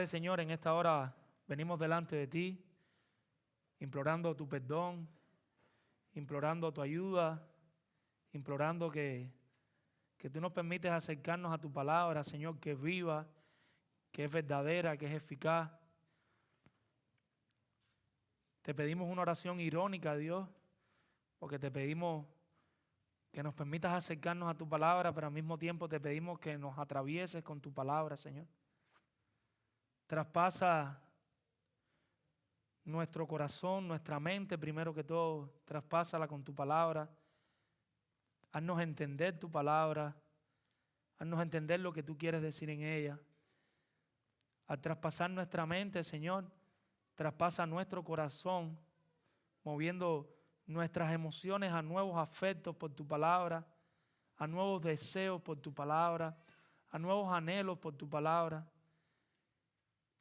Señor, en esta hora venimos delante de ti, implorando tu perdón, implorando tu ayuda, implorando que tú nos permites acercarnos a tu palabra, Señor, que es viva, que es verdadera, que es eficaz. Te pedimos una oración irónica, Dios, porque te pedimos que nos permitas acercarnos a tu palabra, pero al mismo tiempo te pedimos que nos atravieses con tu palabra, Señor. Traspasa nuestro corazón, nuestra mente, primero que todo, traspásala con tu palabra. Haznos entender tu palabra, haznos entender lo que tú quieres decir en ella. Al traspasar nuestra mente, Señor, traspasa nuestro corazón, moviendo nuestras emociones a nuevos afectos por tu palabra, a nuevos deseos por tu palabra, a nuevos anhelos por tu palabra.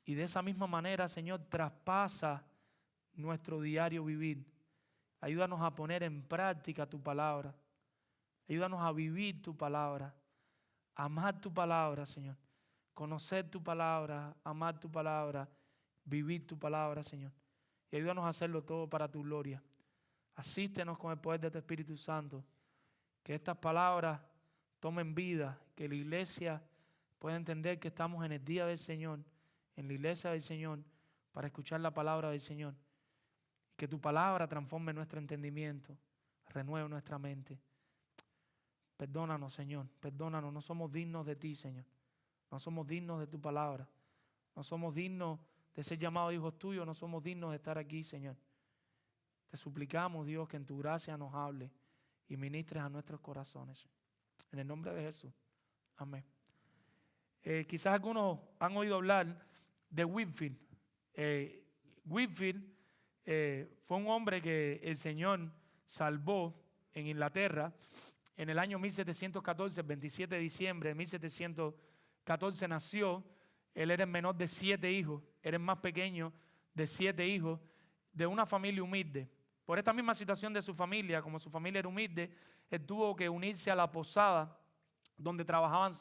Y de esa misma manera, Señor, traspasa nuestro diario vivir. Ayúdanos a poner en práctica tu palabra. Ayúdanos a vivir tu palabra, a amar tu palabra, Señor. Conocer tu palabra, amar tu palabra, vivir tu palabra, Señor. Y ayúdanos a hacerlo todo para tu gloria. Asístenos con el poder de tu Espíritu Santo. Que estas palabras tomen vida, que la iglesia pueda entender que estamos en el día del Señor, en la iglesia del Señor, para escuchar la palabra del Señor. Que tu palabra transforme nuestro entendimiento, renueve nuestra mente. Perdónanos, Señor, perdónanos, no somos dignos de ti, Señor. No somos dignos de tu palabra. No somos dignos de ser llamados hijos tuyos, no somos dignos de estar aquí, Señor. Te suplicamos, Dios, que en tu gracia nos hable y ministres a nuestros corazones. En el nombre de Jesús. Amén. Quizás algunos han oído hablar de Whitefield. Whitefield fue un hombre que el Señor salvó en Inglaterra en el año 1714, el 27 de diciembre de 1714 nació. Él era el menor de 7 hijos, era el más pequeño de 7 hijos, de una familia humilde. Por esta misma situación de su familia, como su familia era humilde, él tuvo que unirse a la posada donde trabajaban,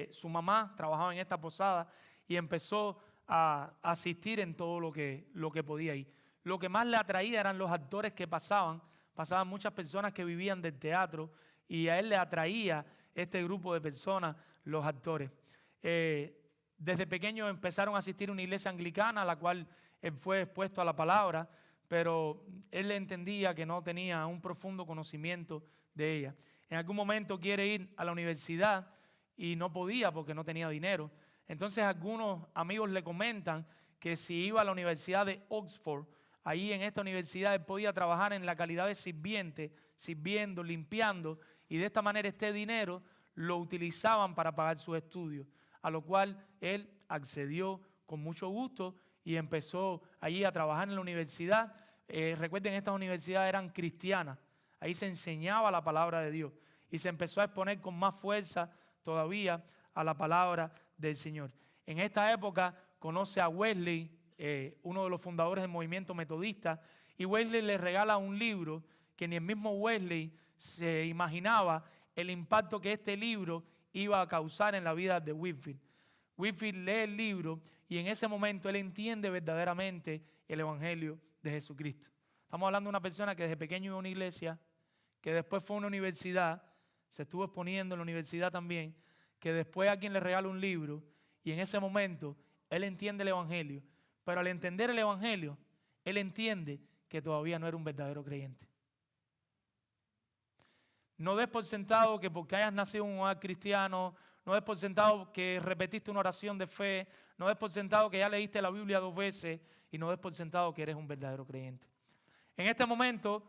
su mamá trabajaba en esta posada y empezó a asistir en todo lo que podía ir. Lo que más le atraía eran los actores que pasaban muchas personas que vivían del teatro y a él le atraía este grupo de personas, los actores. Desde pequeño empezaron a asistir a una iglesia anglicana, a la cual él fue expuesto a la palabra, pero él entendía que no tenía un profundo conocimiento de ella. En algún momento quiere ir a la universidad y no podía porque no tenía dinero. Entonces algunos amigos le comentan que si iba a la Universidad de Oxford, ahí en esta universidad él podía trabajar en la calidad de sirviente, sirviendo, limpiando, y de esta manera este dinero lo utilizaban para pagar sus estudios, a lo cual él accedió con mucho gusto y empezó allí a trabajar en la universidad. Recuerden, estas universidades eran cristianas, ahí se enseñaba la palabra de Dios y se empezó a exponer con más fuerza todavía a la palabra del Señor. En esta época conoce a Wesley, uno de los fundadores del movimiento metodista, y Wesley le regala un libro que ni el mismo Wesley se imaginaba el impacto que este libro iba a causar en la vida de Whitefield. Whitefield lee el libro y en ese momento él entiende verdaderamente el evangelio de Jesucristo. Estamos hablando de una persona que desde pequeño iba a una iglesia, que después fue a una universidad, se estuvo exponiendo en la universidad también, que después a quien le regala un libro y en ese momento él entiende el evangelio, pero al entender el evangelio, él entiende que todavía no era un verdadero creyente. No des por sentado que porque hayas nacido en un hogar cristiano, no des por sentado que repetiste una oración de fe, no des por sentado que ya leíste la Biblia 2 veces y no des por sentado que eres un verdadero creyente. En este momento,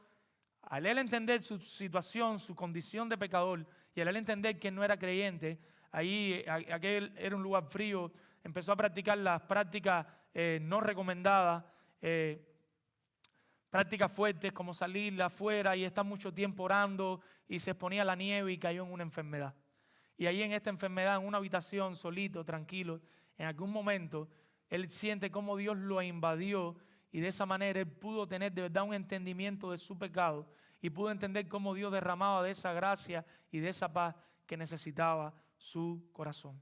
al él entender su situación, su condición de pecador y al él entender que no era creyente, ahí aquel era un lugar frío, empezó a practicar las prácticas no recomendadas, prácticas fuertes como salir afuera y estar mucho tiempo orando y se exponía a la nieve y cayó en una enfermedad. Y ahí en esta enfermedad, en una habitación, solito, tranquilo, en algún momento él siente cómo Dios lo invadió y de esa manera él pudo tener de verdad un entendimiento de su pecado y pudo entender cómo Dios derramaba de esa gracia y de esa paz que necesitaba su corazón.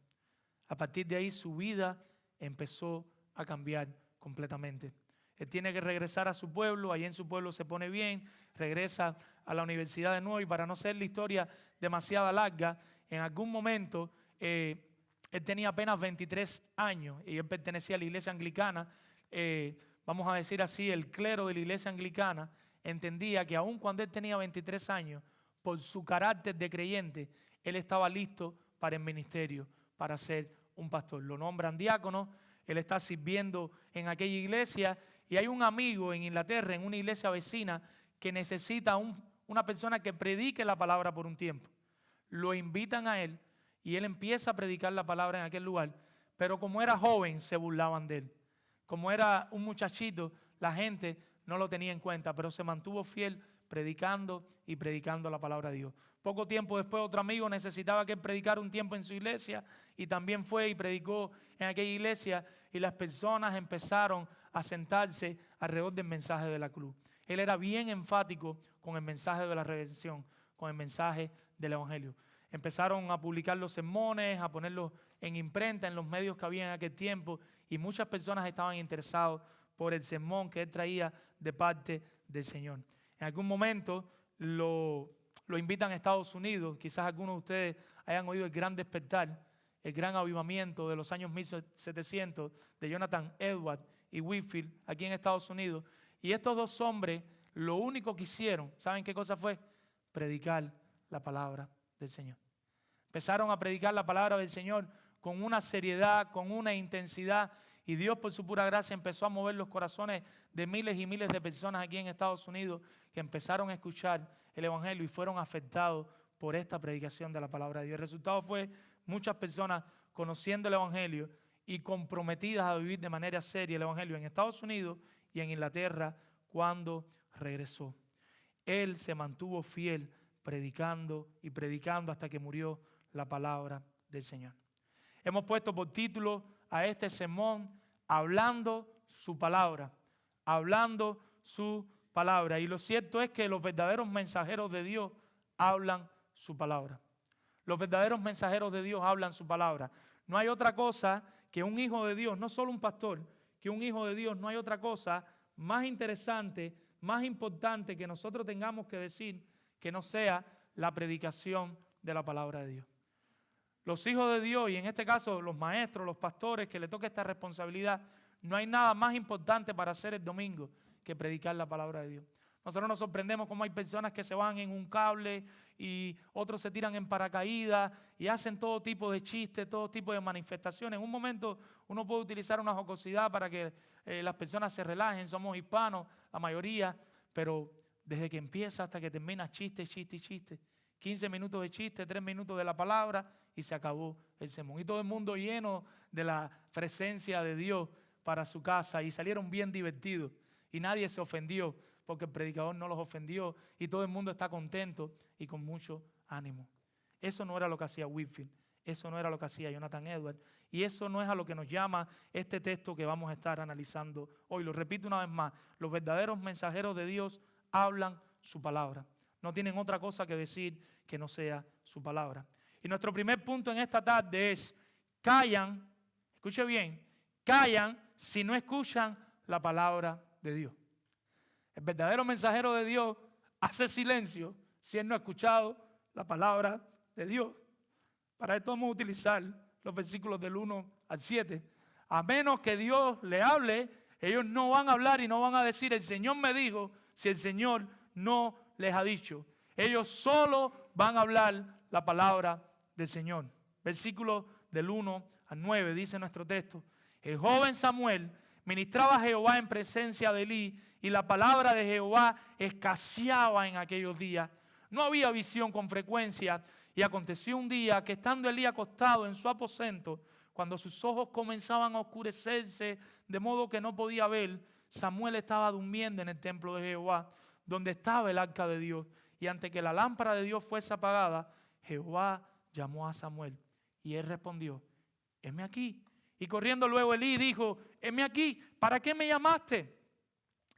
A partir de ahí su vida empezó a cambiar completamente. Él tiene que regresar a su pueblo, allí en su pueblo se pone bien, regresa a la universidad de nuevo, y para no ser la historia demasiado larga, en algún momento él tenía apenas 23 años y él pertenecía a la iglesia anglicana. Vamos a decir así, el clero de la iglesia anglicana entendía que aun cuando él tenía 23 años, por su carácter de creyente, él estaba listo para el ministerio, para ser un pastor. Lo nombran diácono, él está sirviendo en aquella iglesia, y hay un amigo en Inglaterra, en una iglesia vecina, que necesita una persona que predique la palabra por un tiempo. Lo invitan a él y él empieza a predicar la palabra en aquel lugar, pero como era joven se burlaban de él. Como era un muchachito, la gente no lo tenía en cuenta, pero se mantuvo fiel predicando y predicando la palabra de Dios. Poco tiempo después otro amigo necesitaba que él predicara un tiempo en su iglesia, y también fue y predicó en aquella iglesia, y las personas empezaron a sentarse alrededor del mensaje de la cruz. Él era bien enfático con el mensaje de la redención, con el mensaje del evangelio. Empezaron a publicar los sermones, a ponerlos en imprenta en los medios que había en aquel tiempo, y muchas personas estaban interesadas por el sermón que él traía de parte del Señor. En algún momento lo invitan a Estados Unidos. Quizás algunos de ustedes hayan oído el gran despertar, el gran avivamiento de los años 1700 de Jonathan Edwards y Whitefield aquí en Estados Unidos. Y estos dos hombres lo único que hicieron, ¿saben qué cosa fue? Predicar la palabra del Señor. Empezaron a predicar la palabra del Señor con una seriedad, con una intensidad, y Dios por su pura gracia empezó a mover los corazones de miles y miles de personas aquí en Estados Unidos que empezaron a escuchar el evangelio y fueron afectados por esta predicación de la palabra de Dios. El resultado fue muchas personas conociendo el evangelio y comprometidas a vivir de manera seria el evangelio en Estados Unidos y en Inglaterra cuando regresó. Él se mantuvo fiel predicando y predicando hasta que murió la palabra del Señor. Hemos puesto por título a este sermón, hablando su palabra, hablando su palabra. Y lo cierto es que los verdaderos mensajeros de Dios hablan su palabra. Los verdaderos mensajeros de Dios hablan su palabra. No hay otra cosa que un hijo de Dios, no solo un pastor, que un hijo de Dios, no hay otra cosa más interesante, más importante que nosotros tengamos que decir que no sea la predicación de la palabra de Dios. Los hijos de Dios, y en este caso los maestros, los pastores, que le toca esta responsabilidad, no hay nada más importante para hacer el domingo que predicar la palabra de Dios. Nosotros nos sorprendemos cómo hay personas que se van en un cable y otros se tiran en paracaídas y hacen todo tipo de chistes, todo tipo de manifestaciones. En un momento uno puede utilizar una jocosidad para que las personas se relajen. Somos hispanos, la mayoría, pero desde que empieza hasta que termina, chiste, chiste y chiste. 15 minutos de chiste, 3 minutos de la palabra y se acabó el sermón. Y todo el mundo lleno de la presencia de Dios para su casa, y salieron bien divertidos y nadie se ofendió porque el predicador no los ofendió, y todo el mundo está contento y con mucho ánimo. Eso no era lo que hacía Whitefield, eso no era lo que hacía Jonathan Edwards, y eso no es a lo que nos llama este texto que vamos a estar analizando hoy. Lo repito una vez más, los verdaderos mensajeros de Dios hablan su palabra. No tienen otra cosa que decir que no sea su palabra. Y nuestro primer punto en esta tarde es: callan, escuche bien, callan si no escuchan la palabra de Dios. El verdadero mensajero de Dios hace silencio si él no ha escuchado la palabra de Dios. Para esto vamos a utilizar los versículos del 1 al 7. A menos que Dios le hable, ellos no van a hablar y no van a decir: el Señor me dijo, si el Señor no les ha dicho. Ellos solo van a hablar la palabra del Señor. Versículo del 1 al 9 dice nuestro texto: el joven Samuel ministraba a Jehová en presencia de Elí, y la palabra de Jehová escaseaba en aquellos días. No había visión con frecuencia, y aconteció un día que, estando Elí acostado en su aposento, cuando sus ojos comenzaban a oscurecerse de modo que no podía ver, Samuel estaba durmiendo en el templo de Jehová, donde estaba el arca de Dios. Y antes que la lámpara de Dios fuese apagada, Jehová llamó a Samuel, y él respondió: heme aquí. Y corriendo luego Elí dijo: heme aquí, ¿para qué me llamaste?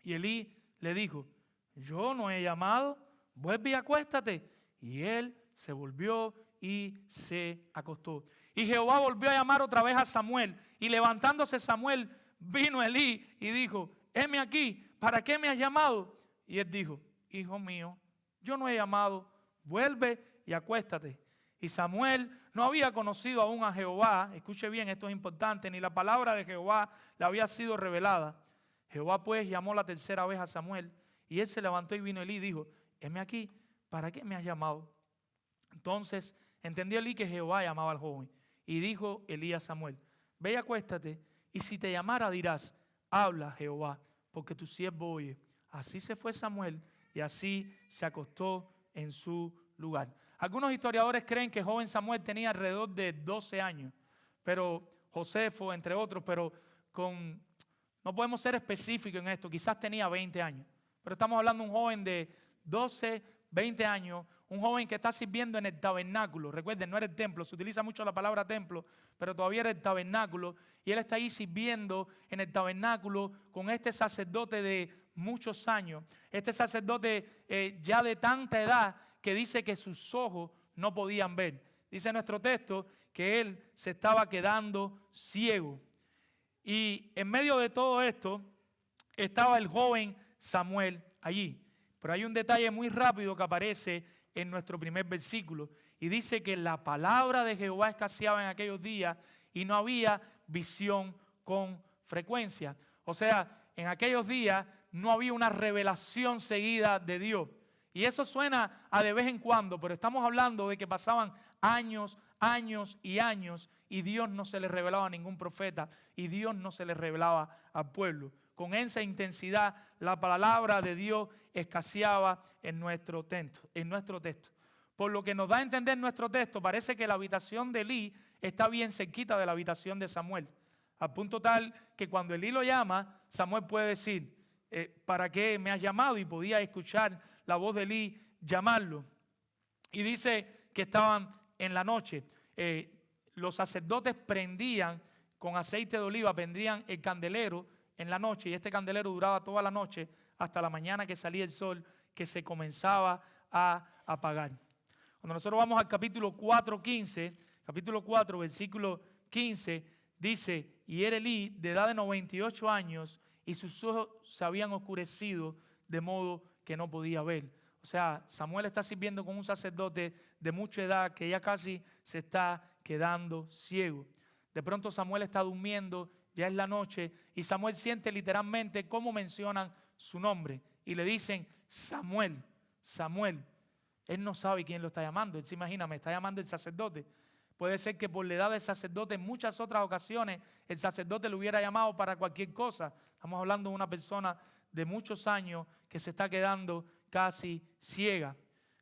Y Elí le dijo: yo no he llamado, vuelve y acuéstate. Y él se volvió y se acostó. Y Jehová volvió a llamar otra vez a Samuel. Y levantándose Samuel, vino Elí y dijo: heme aquí, ¿para qué me has llamado? Y él dijo: hijo mío, yo no he llamado, vuelve y acuéstate. Y Samuel no había conocido aún a Jehová. Escuche bien, esto es importante. Ni la palabra de Jehová le había sido revelada. Jehová pues llamó la tercera vez a Samuel. Y él se levantó y vino Elí y dijo: heme aquí, ¿para qué me has llamado? Entonces entendió Elí que Jehová llamaba al joven. Y dijo Elí a Samuel: ve y acuéstate, y si te llamara dirás: habla Jehová, porque tu siervo oye. Así se fue Samuel y así se acostó en su lugar. Algunos historiadores creen que el joven Samuel tenía alrededor de 12 años, pero Josefo, entre otros, pero no podemos ser específicos en esto. Quizás tenía 20 años, pero estamos hablando de un joven de 12, 20 años, un joven que está sirviendo en el tabernáculo. Recuerden, no era el templo, se utiliza mucho la palabra templo, pero todavía era el tabernáculo. Y él está ahí sirviendo en el tabernáculo con este sacerdote de muchos años. Este sacerdote ya de tanta edad que dice que sus ojos no podían ver. Dice nuestro texto que él se estaba quedando ciego. Y en medio de todo esto estaba el joven Samuel allí. Pero hay un detalle muy rápido que aparece en nuestro primer versículo. Y dice que la palabra de Jehová escaseaba en aquellos días y no había visión con frecuencia. O sea, en aquellos días no había una revelación seguida de Dios. Y eso suena a de vez en cuando, pero estamos hablando de que pasaban años, años y años y Dios no se le revelaba a ningún profeta y Dios no se le revelaba al pueblo. Con esa intensidad la palabra de Dios escaseaba en nuestro texto. Por lo que nos da a entender nuestro texto, parece que la habitación de Elí está bien cerquita de la habitación de Samuel. Al punto tal que cuando Elí lo llama, Samuel puede decir: ¿para qué me has llamado? Y podía escuchar la voz de Elí llamarlo. Y dice que estaban en la noche. Los sacerdotes prendían con aceite de oliva, prendían el candelero en la noche, y este candelero duraba toda la noche hasta la mañana que salía el sol, que se comenzaba a apagar. Cuando nosotros vamos al capítulo 4, versículo 15, dice: y era Elí de edad de 98 años y sus ojos se habían oscurecido de modo que no podía ver. O sea, Samuel está sirviendo con un sacerdote de mucha edad que ya casi se está quedando ciego. De pronto Samuel está durmiendo, ya es la noche, y Samuel siente literalmente cómo mencionan su nombre. Y le dicen: Samuel, Samuel. Él no sabe quién lo está llamando. Él se imagina: me está llamando el sacerdote. Puede ser que por la edad del sacerdote en muchas otras ocasiones el sacerdote lo hubiera llamado para cualquier cosa. Estamos hablando de una persona de muchos años que se está quedando casi ciega.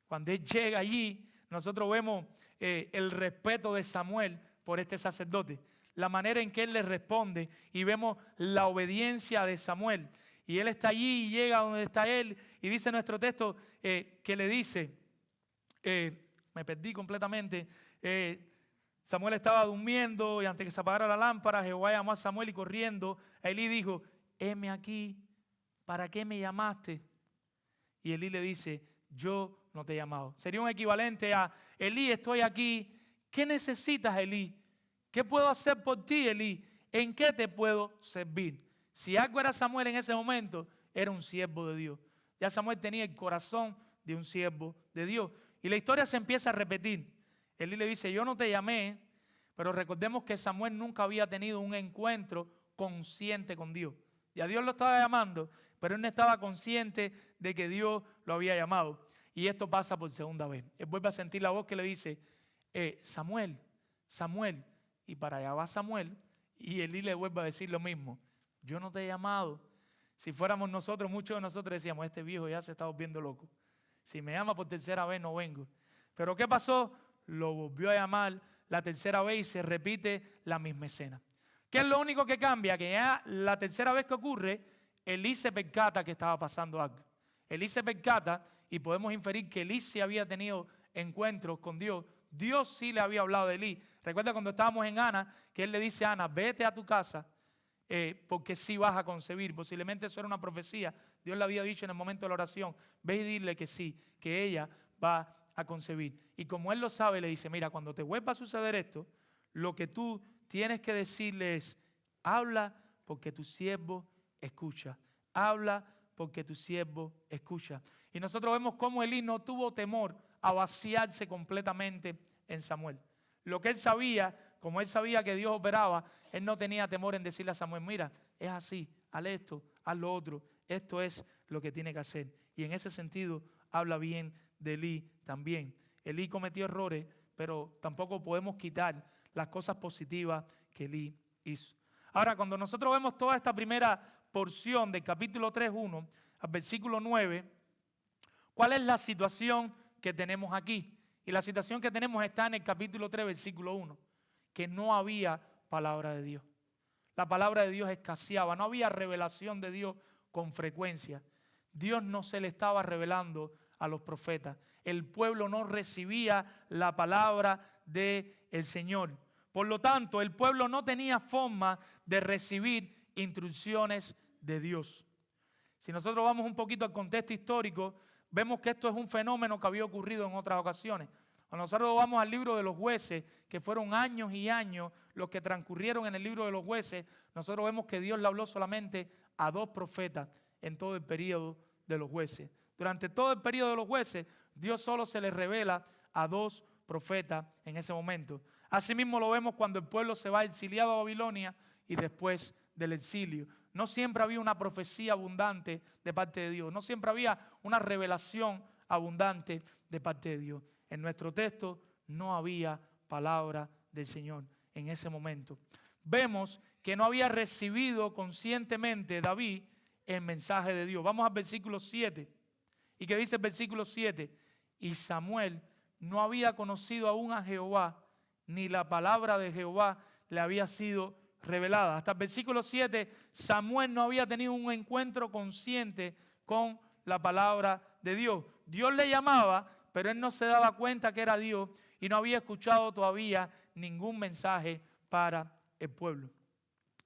Cuando él llega allí, nosotros vemos el respeto de Samuel por este sacerdote, la manera en que él le responde, y vemos la obediencia de Samuel. Y él está allí y llega donde está él, y dice nuestro texto que le dice, me perdí completamente, Samuel estaba durmiendo y antes que se apagara la lámpara, Jehová llamó a Samuel y corriendo a Elí dijo: heme aquí, ¿para qué me llamaste? Y Elí le dice: yo no te he llamado. Sería un equivalente a: Elí, estoy aquí. ¿Qué necesitas, Elí? ¿Qué puedo hacer por ti, Elí? ¿En qué te puedo servir? Si algo era Samuel en ese momento, era un siervo de Dios. Ya Samuel tenía el corazón de un siervo de Dios. Y la historia se empieza a repetir. Elí le dice: yo no te llamé, pero recordemos que Samuel nunca había tenido un encuentro consciente con Dios. Ya Dios lo estaba llamando, pero él no estaba consciente de que Dios lo había llamado. Y esto pasa por segunda vez. Él vuelve a sentir la voz que le dice: Samuel, Samuel. Y para allá va Samuel y Elí le vuelve a decir lo mismo: yo no te he llamado. Si fuéramos nosotros, muchos de nosotros decíamos: este viejo ya se está volviendo loco. Si me llama por tercera vez, no vengo. Pero ¿qué pasó? Lo volvió a llamar la tercera vez y se repite la misma escena. ¿Qué es lo único que cambia? Que ya la tercera vez que ocurre, Elí se percata que estaba pasando algo. Elí se percata y podemos inferir que Elí sí había tenido encuentros con Dios. Dios sí le había hablado de Elí. Recuerda cuando estábamos en Ana, que él le dice a Ana: vete a tu casa porque sí vas a concebir. Posiblemente eso era una profecía. Dios le había dicho en el momento de la oración: ve y dile que sí, que ella va a concebir. Y como él lo sabe, le dice: mira, cuando te vuelva a suceder esto, lo que tú tienes que decirle es: habla porque tu siervo escucha. Habla porque tu siervo escucha. Y nosotros vemos cómo Elí no tuvo temor a vaciarse completamente en Samuel. Lo que él sabía, como él sabía que Dios operaba, él no tenía temor en decirle a Samuel: mira, es así, haz esto, haz lo otro, esto es lo que tiene que hacer. Y en ese sentido habla bien de Elí también. Elí cometió errores, pero tampoco podemos quitar las cosas positivas que Elí hizo. Ahora, cuando nosotros vemos toda esta primera porción del capítulo 3:1 al versículo 9, ¿cuál es la situación que tenemos aquí? Y la situación que tenemos está en el capítulo 3, versículo 1, que no había palabra de Dios. La palabra de Dios escaseaba, no había revelación de Dios con frecuencia. Dios no se le estaba revelando a los profetas. El pueblo no recibía la palabra del Señor. Por lo tanto, el pueblo no tenía forma de recibir instrucciones de Dios. Si nosotros vamos un poquito al contexto histórico, vemos que esto es un fenómeno que había ocurrido en otras ocasiones. Cuando nosotros vamos al libro de los jueces, que fueron años y años los que transcurrieron en el libro de los jueces, nosotros vemos que Dios le habló solamente a 2 profetas en todo el periodo de los jueces. Durante todo el periodo de los jueces, Dios solo se le revela a 2 profetas en ese momento. Asimismo lo vemos cuando el pueblo se va exiliado a Babilonia y después del exilio. No siempre había una profecía abundante de parte de Dios. No siempre había una revelación abundante de parte de Dios. En nuestro texto no había palabra del Señor en ese momento. Vemos que no había recibido conscientemente David el mensaje de Dios. Vamos al versículo 7. ¿Y qué dice el versículo 7? Y Samuel no había conocido aún a Jehová, ni la palabra de Jehová le había sido revelada. Hasta el versículo 7, Samuel no había tenido un encuentro consciente con la palabra de Dios. Dios le llamaba, pero él no se daba cuenta que era Dios y no había escuchado todavía ningún mensaje para el pueblo.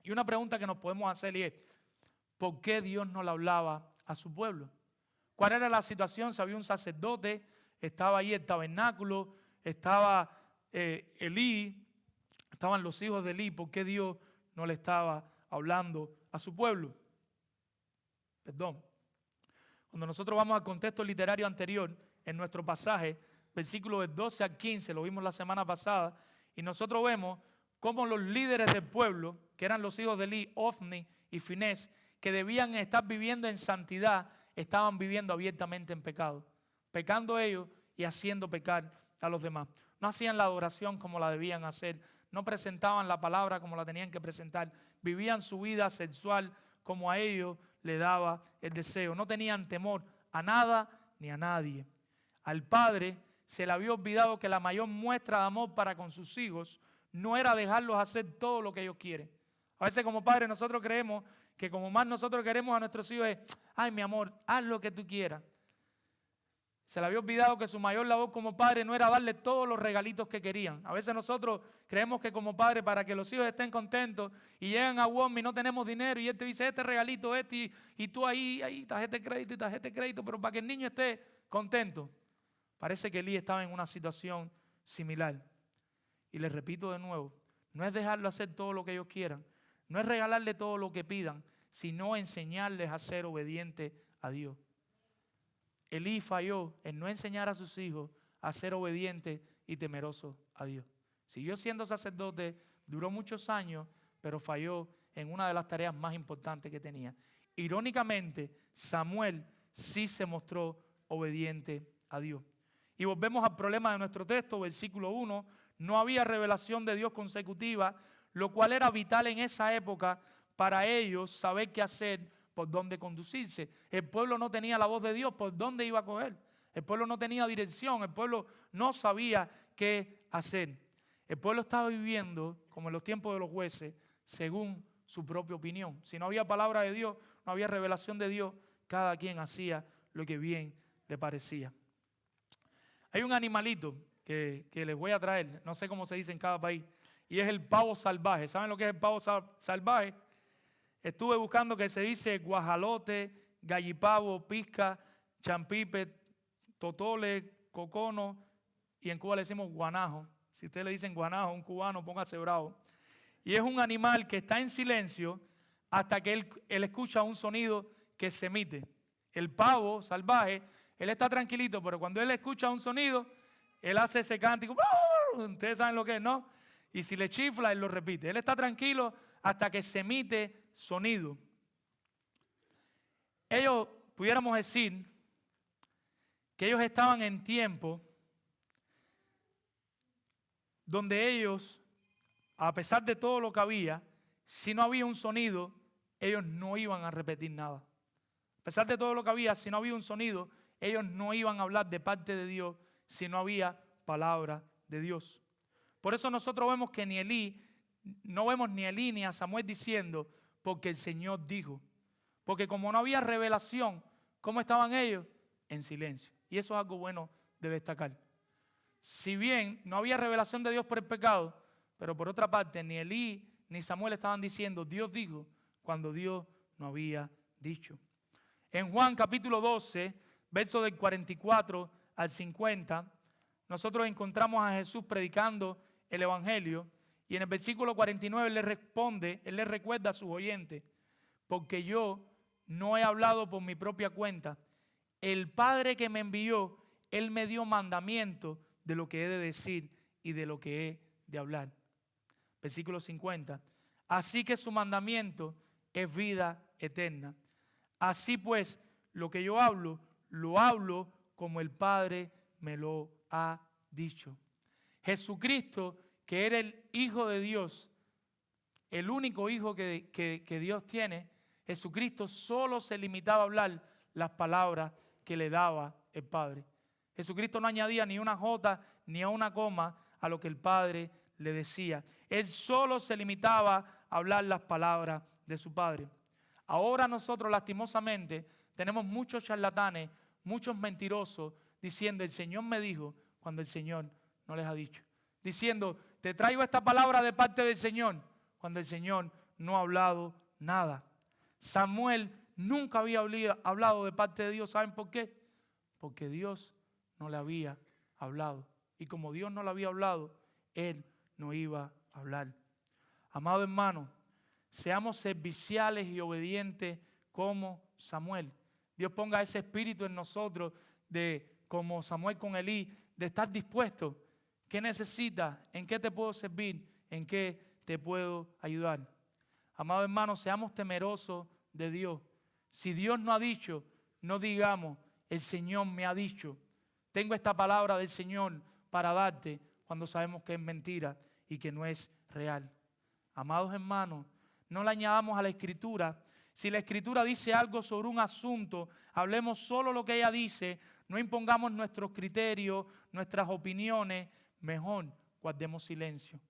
Y una pregunta que nos podemos hacer es: ¿por qué Dios no le hablaba a su pueblo? ¿Cuál era la situación? Si había un sacerdote, estaba ahí el tabernáculo, estaba Elí, estaban los hijos de Elí. ¿Por qué Dios no le estaba hablando a su pueblo? Perdón. Cuando nosotros vamos al contexto literario anterior, en nuestro pasaje, versículos del 12 al 15, lo vimos la semana pasada, y nosotros vemos cómo los líderes del pueblo, que eran los hijos de Elí, Ofni y Finés, que debían estar viviendo en santidad, estaban viviendo abiertamente en pecado, pecando ellos y haciendo pecar a los demás. No hacían la adoración como la debían hacer, no presentaban la palabra como la tenían que presentar, vivían su vida sexual como a ellos les daba el deseo, no tenían temor a nada ni a nadie. Al padre se le había olvidado que la mayor muestra de amor para con sus hijos no era dejarlos hacer todo lo que ellos quieren. A veces como padres nosotros creemos que como más nosotros queremos a nuestros hijos es: ay, mi amor, haz lo que tú quieras. Se le había olvidado que su mayor labor como padre no era darle todos los regalitos que querían. A veces nosotros creemos que como padre, para que los hijos estén contentos y llegan a Walmart y no tenemos dinero y él te dice: este regalito, y tú ahí, tarjeta de crédito y tarjeta de crédito, pero para que el niño esté contento. Parece que Elí estaba en una situación similar. Y les repito de nuevo, no es dejarlo hacer todo lo que ellos quieran, no es regalarle todo lo que pidan, sino enseñarles a ser obedientes a Dios. Elí falló en no enseñar a sus hijos a ser obedientes y temerosos a Dios. Siguió siendo sacerdote, duró muchos años, pero falló en una de las tareas más importantes que tenía. Irónicamente, Samuel sí se mostró obediente a Dios. Y volvemos al problema de nuestro texto, versículo 1. No había revelación de Dios consecutiva, lo cual era vital en esa época para ellos saber qué hacer, por dónde conducirse. El pueblo no tenía la voz de Dios, por dónde iba a coger. El pueblo no tenía dirección, el pueblo no sabía qué hacer. El pueblo estaba viviendo, como en los tiempos de los jueces, según su propia opinión. Si no había palabra de Dios, no había revelación de Dios, cada quien hacía lo que bien le parecía. Hay un animalito que les voy a traer, no sé cómo se dice en cada país, y es el pavo salvaje. ¿Saben lo que es el pavo salvaje? Estuve buscando que se dice guajalote, gallipavo, pisca, champipe, totole, cocono, y en Cuba le decimos guanajo. Si ustedes le dicen guanajo a un cubano, póngase bravo. Y es un animal que está en silencio hasta que él escucha un sonido que se emite. El pavo salvaje, él está tranquilito, pero cuando él escucha un sonido, él hace ese cántico. Ustedes saben lo que es, ¿no? Y si le chifla, él lo repite. Él está tranquilo hasta que se emite sonido. Ellos, pudiéramos decir, que ellos estaban en tiempo donde ellos, a pesar de todo lo que había, si no había un sonido, ellos no iban a repetir nada. A pesar de todo lo que había, si no había un sonido, ellos no iban a hablar de parte de Dios si no había palabra de Dios. Por eso nosotros vemos que no vemos ni a Elí ni a Samuel diciendo, porque el Señor dijo. Porque como no había revelación, ¿cómo estaban ellos? En silencio. Y eso es algo bueno de destacar. Si bien no había revelación de Dios por el pecado, pero por otra parte ni Elí ni Samuel estaban diciendo, Dios dijo, cuando Dios no había dicho. En Juan capítulo 12, versos del 44 al 50, nosotros encontramos a Jesús predicando el Evangelio y en el versículo 49 él le responde, él le recuerda a sus oyentes, porque yo no he hablado por mi propia cuenta. El Padre que me envió, Él me dio mandamiento de lo que he de decir y de lo que he de hablar. Versículo 50. Así que su mandamiento es vida eterna. Así pues, lo que yo hablo, lo hablo como el Padre me lo ha dicho. Jesucristo, que era el Hijo de Dios, el único Hijo que Dios tiene, Jesucristo solo se limitaba a hablar las palabras que le daba el Padre. Jesucristo no añadía ni una jota ni a una coma a lo que el Padre le decía. Él solo se limitaba a hablar las palabras de su Padre. Ahora nosotros lastimosamente tenemos muchos charlatanes, muchos mentirosos diciendo el Señor me dijo cuando el Señor no les ha dicho. Diciendo te traigo esta palabra de parte del Señor cuando el Señor no ha hablado nada. Samuel nunca había hablado de parte de Dios. ¿Saben por qué? Porque Dios no le había hablado. Y como Dios no le había hablado, él no iba a hablar. Amado hermano, seamos serviciales y obedientes como Samuel. Dios ponga ese espíritu en nosotros de, como Samuel con Elí, de estar dispuesto. ¿Qué necesitas? ¿En qué te puedo servir? ¿En qué te puedo ayudar? Amado hermano, seamos temerosos de Dios. Si Dios no ha dicho, no digamos, el Señor me ha dicho. Tengo esta palabra del Señor para darte cuando sabemos que es mentira y que no es real. Amados hermanos, no le añadamos a la Escritura. Si la Escritura dice algo sobre un asunto, hablemos solo lo que ella dice, no impongamos nuestros criterios, nuestras opiniones, mejor guardemos silencio.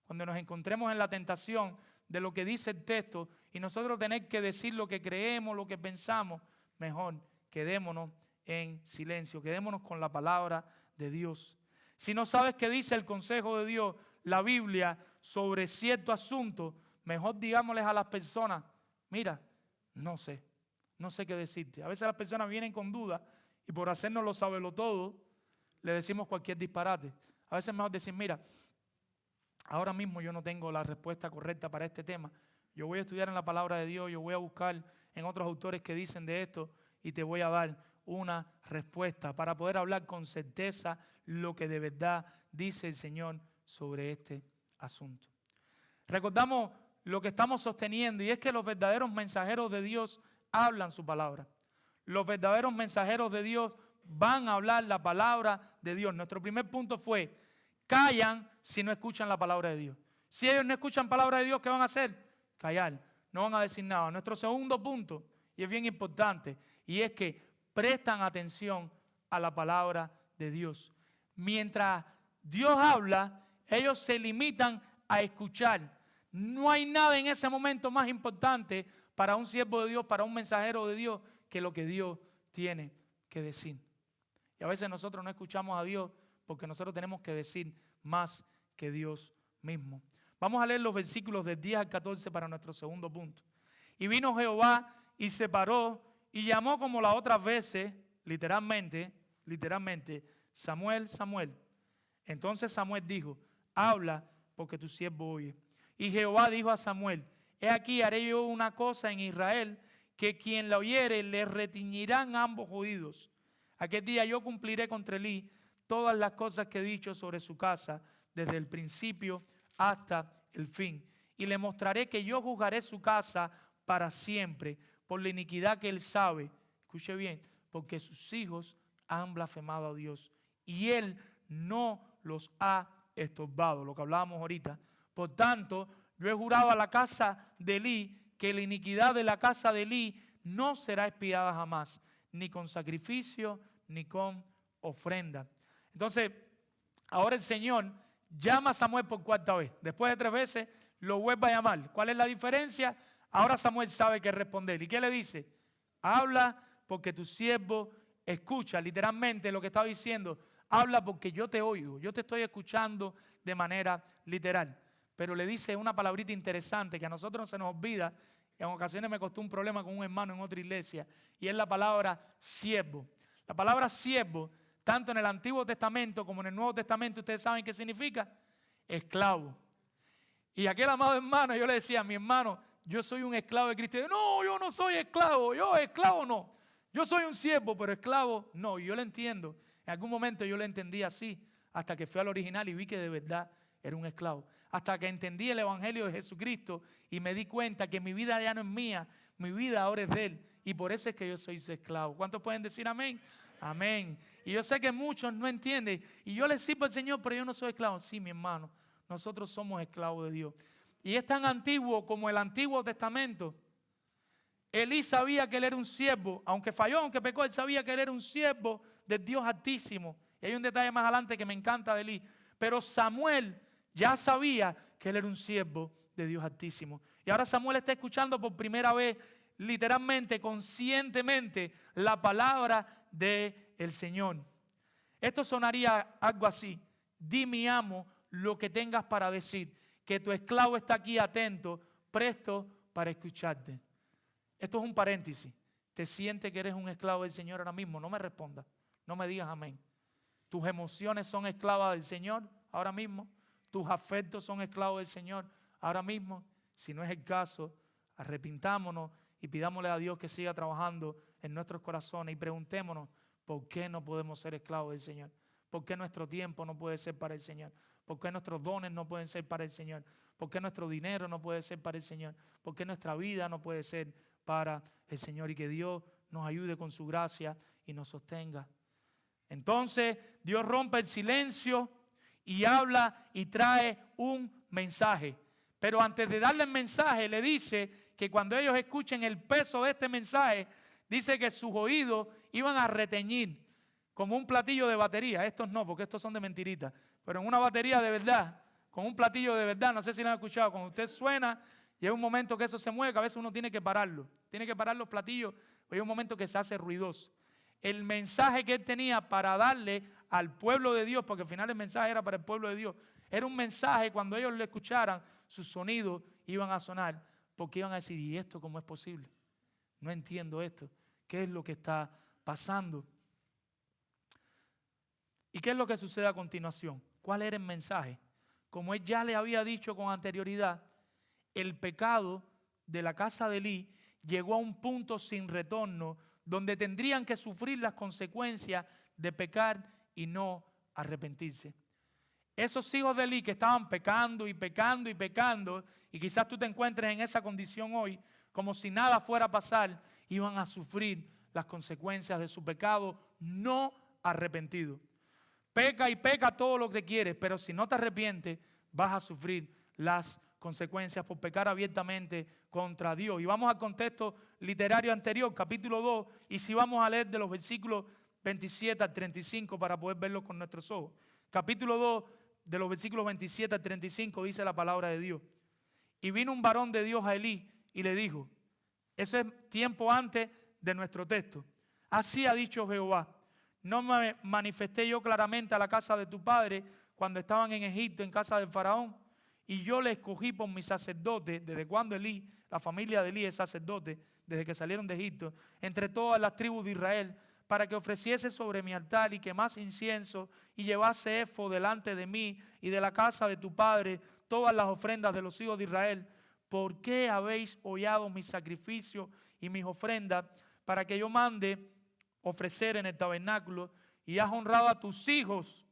Cuando nos encontremos en la tentación de lo que dice el texto y nosotros tener que decir lo que creemos, lo que pensamos, mejor quedémonos en silencio, quedémonos con la palabra de Dios. Si no sabes qué dice el consejo de Dios, la Biblia, sobre cierto asunto, mejor digámosles a las personas, mira, no sé qué decirte. A veces las personas vienen con dudas y por hacernos lo sabelo todo, le decimos cualquier disparate. A veces es mejor decir, mira, ahora mismo yo no tengo la respuesta correcta para este tema. Yo voy a estudiar en la palabra de Dios, yo voy a buscar en otros autores que dicen de esto y te voy a dar una respuesta para poder hablar con certeza lo que de verdad dice el Señor sobre este asunto. Recordamos lo que estamos sosteniendo y es que los verdaderos mensajeros de Dios hablan su palabra. Los verdaderos mensajeros de Dios van a hablar la palabra de Dios. Nuestro primer punto fue, callan si no escuchan la palabra de Dios. Si ellos no escuchan palabra de Dios, ¿qué van a hacer? Callar, no van a decir nada. Nuestro segundo punto, y es bien importante, y es que prestan atención a la palabra de Dios. Mientras Dios habla, ellos se limitan a escuchar. No hay nada en ese momento más importante para un siervo de Dios, para un mensajero de Dios, que lo que Dios tiene que decir. Y a veces nosotros no escuchamos a Dios porque nosotros tenemos que decir más que Dios mismo. Vamos a leer los versículos del 10 al 14 para nuestro segundo punto. Y vino Jehová y se paró y llamó como las otras veces, literalmente, Samuel, Samuel. Entonces Samuel dijo: habla, porque tu siervo oye. Y Jehová dijo a Samuel: he aquí, haré yo una cosa en Israel, que quien la oyere le retiñirán ambos oídos. Aquel día yo cumpliré contra Elí todas las cosas que he dicho sobre su casa, desde el principio hasta el fin. Y le mostraré que yo juzgaré su casa para siempre, por la iniquidad que él sabe. Escuche bien, porque sus hijos han blasfemado a Dios, y él no los ha estorbado, lo que hablábamos ahorita. Por tanto, yo he jurado a la casa de Elí que la iniquidad de la casa de Elí no será expiada jamás, ni con sacrificio, ni con ofrenda. Entonces, ahora el Señor llama a Samuel por cuarta vez. Después de 3 veces, lo vuelve a llamar. ¿Cuál es la diferencia? Ahora Samuel sabe qué responder. ¿Y qué le dice? Habla porque tu siervo escucha. Literalmente lo que está diciendo, habla porque yo te oigo. Yo te estoy escuchando de manera literal. Pero le dice una palabrita interesante que a nosotros no se nos olvida. En ocasiones me costó un problema con un hermano en otra iglesia, y es la palabra siervo. La palabra siervo, tanto en el Antiguo Testamento como en el Nuevo Testamento, ustedes saben qué significa: esclavo. Y aquel amado hermano, yo le decía a mi hermano: yo soy un esclavo de Cristo. Y yo, no, yo no soy esclavo, yo esclavo no. Yo soy un siervo, pero esclavo no. Y yo lo entiendo. En algún momento yo lo entendí así, hasta que fui al original y vi que de verdad era un esclavo. Hasta que entendí el evangelio de Jesucristo y me di cuenta que mi vida ya no es mía, mi vida ahora es de Él. Y por eso es que yo soy su esclavo. ¿Cuántos pueden decir amén? Amén. Y yo sé que muchos no entienden. Y yo les sirvo al Señor, pero yo no soy esclavo. Sí, mi hermano, nosotros somos esclavos de Dios. Y es tan antiguo como el Antiguo Testamento. Elí sabía que él era un siervo, aunque falló, aunque pecó, él sabía que él era un siervo del Dios Altísimo. Y hay un detalle más adelante que me encanta de Elí. Pero Samuel ya sabía que él era un siervo de Dios Altísimo. Y ahora Samuel está escuchando por primera vez, literalmente, conscientemente, la palabra del Señor. Esto sonaría algo así: di, mi amo, lo que tengas para decir, que tu esclavo está aquí atento, presto para escucharte. Esto es un paréntesis. ¿Te sientes que eres un esclavo del Señor ahora mismo? No me respondas, no me digas amén. ¿Tus emociones son esclavas del Señor ahora mismo? ¿Tus afectos son esclavos del Señor ahora mismo? Si no es el caso, arrepintámonos y pidámosle a Dios que siga trabajando en nuestros corazones y preguntémonos: ¿por qué no podemos ser esclavos del Señor? ¿Por qué nuestro tiempo no puede ser para el Señor? ¿Por qué nuestros dones no pueden ser para el Señor? ¿Por qué nuestro dinero no puede ser para el Señor? ¿Por qué nuestra vida no puede ser para el Señor? Y que Dios nos ayude con su gracia y nos sostenga. Entonces Dios rompe el silencio y habla y trae un mensaje. Pero antes de darle el mensaje, le dice que cuando ellos escuchen el peso de este mensaje, dice que sus oídos iban a reteñir como un platillo de batería. Estos no, porque estos son de mentirita. Pero en una batería de verdad, con un platillo de verdad, no sé si lo han escuchado, cuando usted suena y hay un momento que eso se mueve, que a veces uno tiene que pararlo. Tiene que parar los platillos, pero hay un momento que se hace ruidoso. El mensaje que él tenía para darle al pueblo de Dios, porque al final el mensaje era para el pueblo de Dios, era un mensaje: cuando ellos lo escucharan, sus sonidos iban a sonar, porque iban a decir: ¿y esto cómo es posible? No entiendo esto. ¿Qué es lo que está pasando? ¿Y qué es lo que sucede a continuación? ¿Cuál era el mensaje? Como él ya le había dicho con anterioridad, el pecado de la casa de Elí llegó a un punto sin retorno, donde tendrían que sufrir las consecuencias de pecar y no arrepentirse. Esos hijos de Elí que estaban pecando y pecando y pecando, y quizás tú te encuentres en esa condición hoy, como si nada fuera a pasar, iban a sufrir las consecuencias de su pecado no arrepentido. Peca y peca todo lo que quieres, pero si no te arrepientes, vas a sufrir las consecuencias por pecar abiertamente contra Dios. Y vamos al contexto literario anterior, capítulo 2, y si vamos a leer de los versículos 27 al 35 para poder verlo con nuestros ojos. Capítulo 2, de los versículos 27 al 35, dice la palabra de Dios: y vino un varón de Dios a Elí y le dijo, eso es tiempo antes de nuestro texto: así ha dicho Jehová, no me manifesté yo claramente a la casa de tu padre cuando estaban en Egipto, en casa del faraón, y yo le escogí por mi sacerdote. Desde cuando Elí, la familia de Elí es sacerdote, desde que salieron de Egipto, entre todas las tribus de Israel, para que ofreciese sobre mi altar y quemase incienso y llevase efod delante de mí y de la casa de tu padre todas las ofrendas de los hijos de Israel. ¿Por qué habéis hollado mis sacrificios y mis ofrendas para que yo mande ofrecer en el tabernáculo? Y has honrado a tus hijos,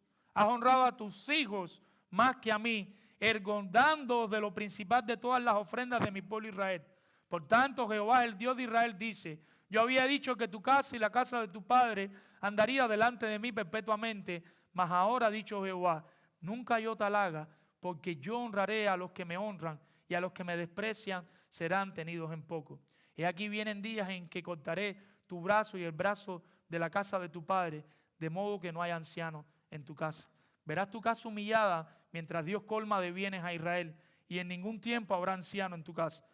más que a mí, ergondando de lo principal de todas las ofrendas de mi pueblo Israel. Por tanto, Jehová, el Dios de Israel, dice: yo había dicho que tu casa y la casa de tu padre andaría delante de mí perpetuamente, mas ahora ha dicho Jehová: nunca yo tal haga, porque yo honraré a los que me honran, y a los que me desprecian serán tenidos en poco. Y aquí vienen días en que cortaré tu brazo y el brazo de la casa de tu padre, de modo que no haya anciano en tu casa. Verás tu casa humillada mientras Dios colma de bienes a Israel, y en ningún tiempo habrá anciano en tu casa.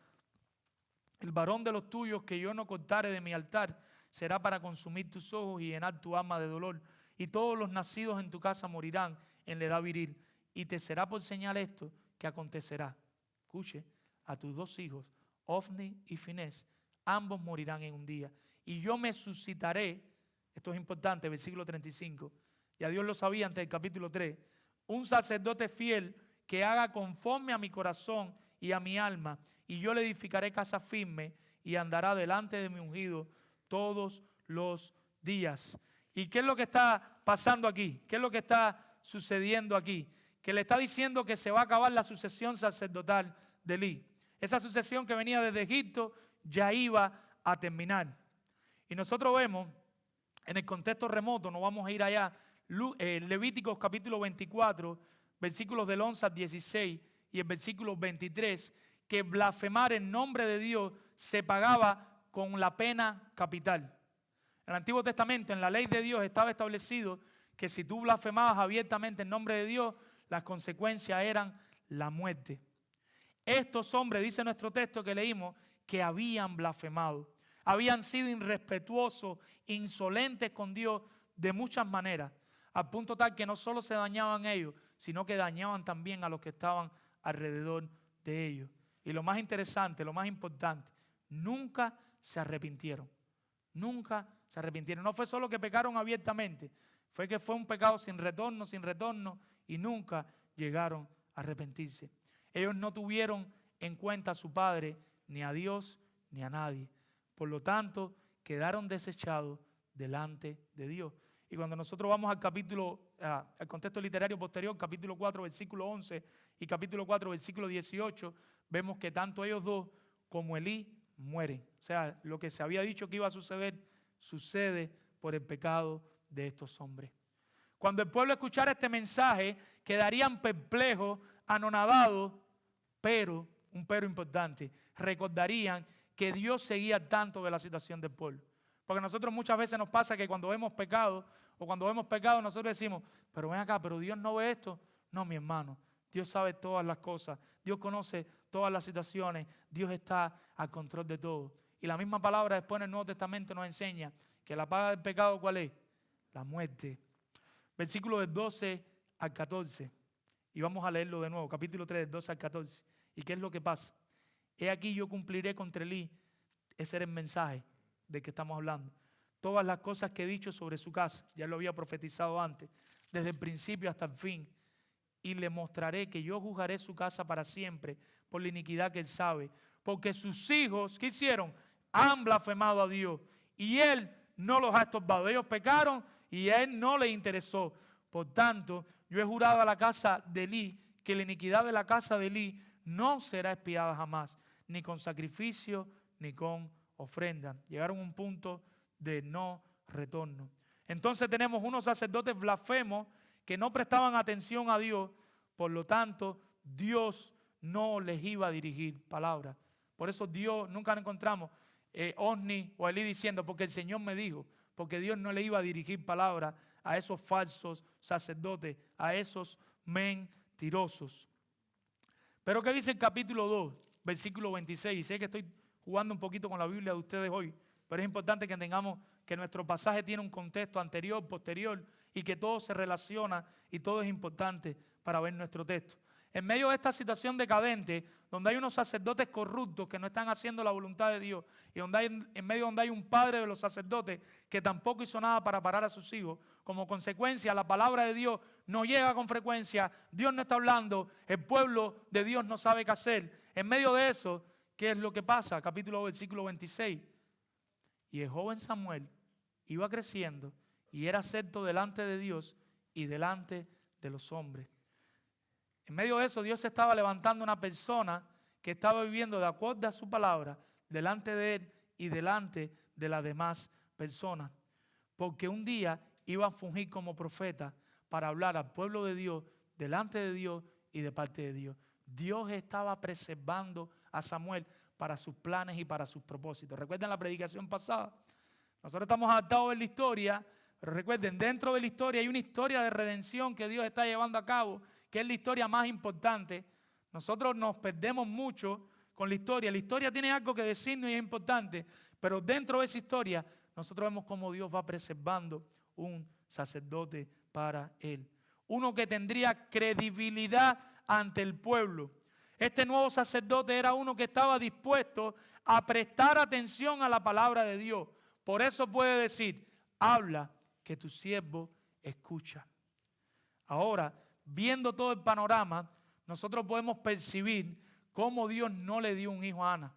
El varón de los tuyos que yo no cortare de mi altar será para consumir tus ojos y llenar tu alma de dolor. Y todos los nacidos en tu casa morirán en la edad viril. Y te será por señal esto que acontecerá. Escuche, a tus dos hijos, Ofni y Finés, ambos morirán en un día. Y yo me suscitaré, esto es importante, versículo 35, ya Dios lo sabía antes del capítulo 3, un sacerdote fiel que haga conforme a mi corazón y a mi alma, y yo le edificaré casa firme y andará delante de mi ungido todos los días. ¿Y qué es lo que está pasando aquí? ¿Qué es lo que está sucediendo aquí? Que le está diciendo que se va a acabar la sucesión sacerdotal de Elí. Esa sucesión que venía desde Egipto ya iba a terminar. Y nosotros vemos, en el contexto remoto, no vamos a ir allá, Levíticos capítulo 24, versículos del 11 al 16 y el versículo 23, que blasfemar en nombre de Dios se pagaba con la pena capital. En el Antiguo Testamento, en la ley de Dios, estaba establecido que si tú blasfemabas abiertamente en nombre de Dios, las consecuencias eran la muerte. Estos hombres, dice nuestro texto que leímos, que habían blasfemado, habían sido irrespetuosos, insolentes con Dios de muchas maneras, al punto tal que no solo se dañaban ellos, sino que dañaban también a los que estaban alrededor de ellos. Y lo más interesante, lo más importante, nunca se arrepintieron. Nunca se arrepintieron. No fue solo que pecaron abiertamente, fue que fue un pecado sin retorno, y nunca llegaron a arrepentirse. Ellos no tuvieron en cuenta a su padre, ni a Dios, ni a nadie. Por lo tanto, quedaron desechados delante de Dios. Y cuando nosotros vamos al al contexto literario posterior, capítulo 4, versículo 11 y capítulo 4, versículo 18, vemos que tanto ellos dos como Elí mueren. O sea, lo que se había dicho que iba a suceder, sucede por el pecado de estos hombres. Cuando el pueblo escuchara este mensaje, quedarían perplejos, anonadados, pero, un pero importante, recordarían que Dios seguía al tanto de la situación del pueblo. Porque a nosotros muchas veces nos pasa que cuando vemos pecado, nosotros decimos: pero ven acá, pero Dios no ve esto. No, mi hermano, Dios sabe todas las cosas, Dios conoce todas las situaciones, Dios está al control de todo. Y la misma palabra después en el Nuevo Testamento nos enseña que la paga del pecado, ¿cuál es? La muerte. Versículo del 12 al 14. Y vamos a leerlo de nuevo, capítulo 3, del 12 al 14. ¿Y qué es lo que pasa? He aquí yo cumpliré contra Elí, ese era el mensaje de que estamos hablando, todas las cosas que he dicho sobre su casa, ya lo había profetizado antes, desde el principio hasta el fin, y le mostraré que yo juzgaré su casa para siempre por la iniquidad que él sabe, porque sus hijos, ¿qué hicieron? Han blasfemado a Dios, y él no los ha estorbado. Ellos pecaron y a él no le interesó. Por tanto, yo he jurado a la casa de Elí que la iniquidad de la casa de Elí no será expiada jamás, ni con sacrificio, ni con ofrenda. Llegaron a un punto de no retorno. Entonces tenemos unos sacerdotes blasfemos que no prestaban atención a Dios, por lo tanto, Dios no les iba a dirigir palabra. Por eso Dios, nunca encontramos Ofni o Elí diciendo: porque el Señor me dijo, porque Dios no le iba a dirigir palabra a esos falsos sacerdotes, a esos mentirosos. Pero ¿qué dice el capítulo 2, versículo 26? Y sé que estoy jugando un poquito con la Biblia de ustedes hoy, pero es importante que entendamos que nuestro pasaje tiene un contexto anterior, posterior, y que todo se relaciona y todo es importante para ver nuestro texto. En medio de esta situación decadente, donde hay unos sacerdotes corruptos que no están haciendo la voluntad de Dios, y en medio donde hay un padre de los sacerdotes que tampoco hizo nada para parar a sus hijos, como consecuencia la palabra de Dios no llega con frecuencia, Dios no está hablando, el pueblo de Dios no sabe qué hacer. En medio de eso, ¿qué es lo que pasa? Capítulo versículo 26. Y el joven Samuel iba creciendo y era acepto delante de Dios y delante de los hombres. En medio de eso, Dios estaba levantando una persona que estaba viviendo de acuerdo a su palabra delante de él y delante de las demás personas. Porque un día iba a fungir como profeta para hablar al pueblo de Dios, delante de Dios y de parte de Dios. Dios estaba preservando a Samuel para sus planes y para sus propósitos. ¿Recuerdan la predicación pasada? Nosotros estamos adaptados en la historia, pero recuerden, dentro de la historia hay una historia de redención que Dios está llevando a cabo, que es la historia más importante. Nosotros nos perdemos mucho con la historia. La historia tiene algo que decirnos y es importante, pero dentro de esa historia nosotros vemos cómo Dios va preservando un sacerdote para él. Uno que tendría credibilidad ante el pueblo. Este nuevo sacerdote era uno que estaba dispuesto a prestar atención a la palabra de Dios. Por eso puede decir, habla que tu siervo escucha. Ahora, viendo todo el panorama, nosotros podemos percibir cómo Dios no le dio un hijo a Ana.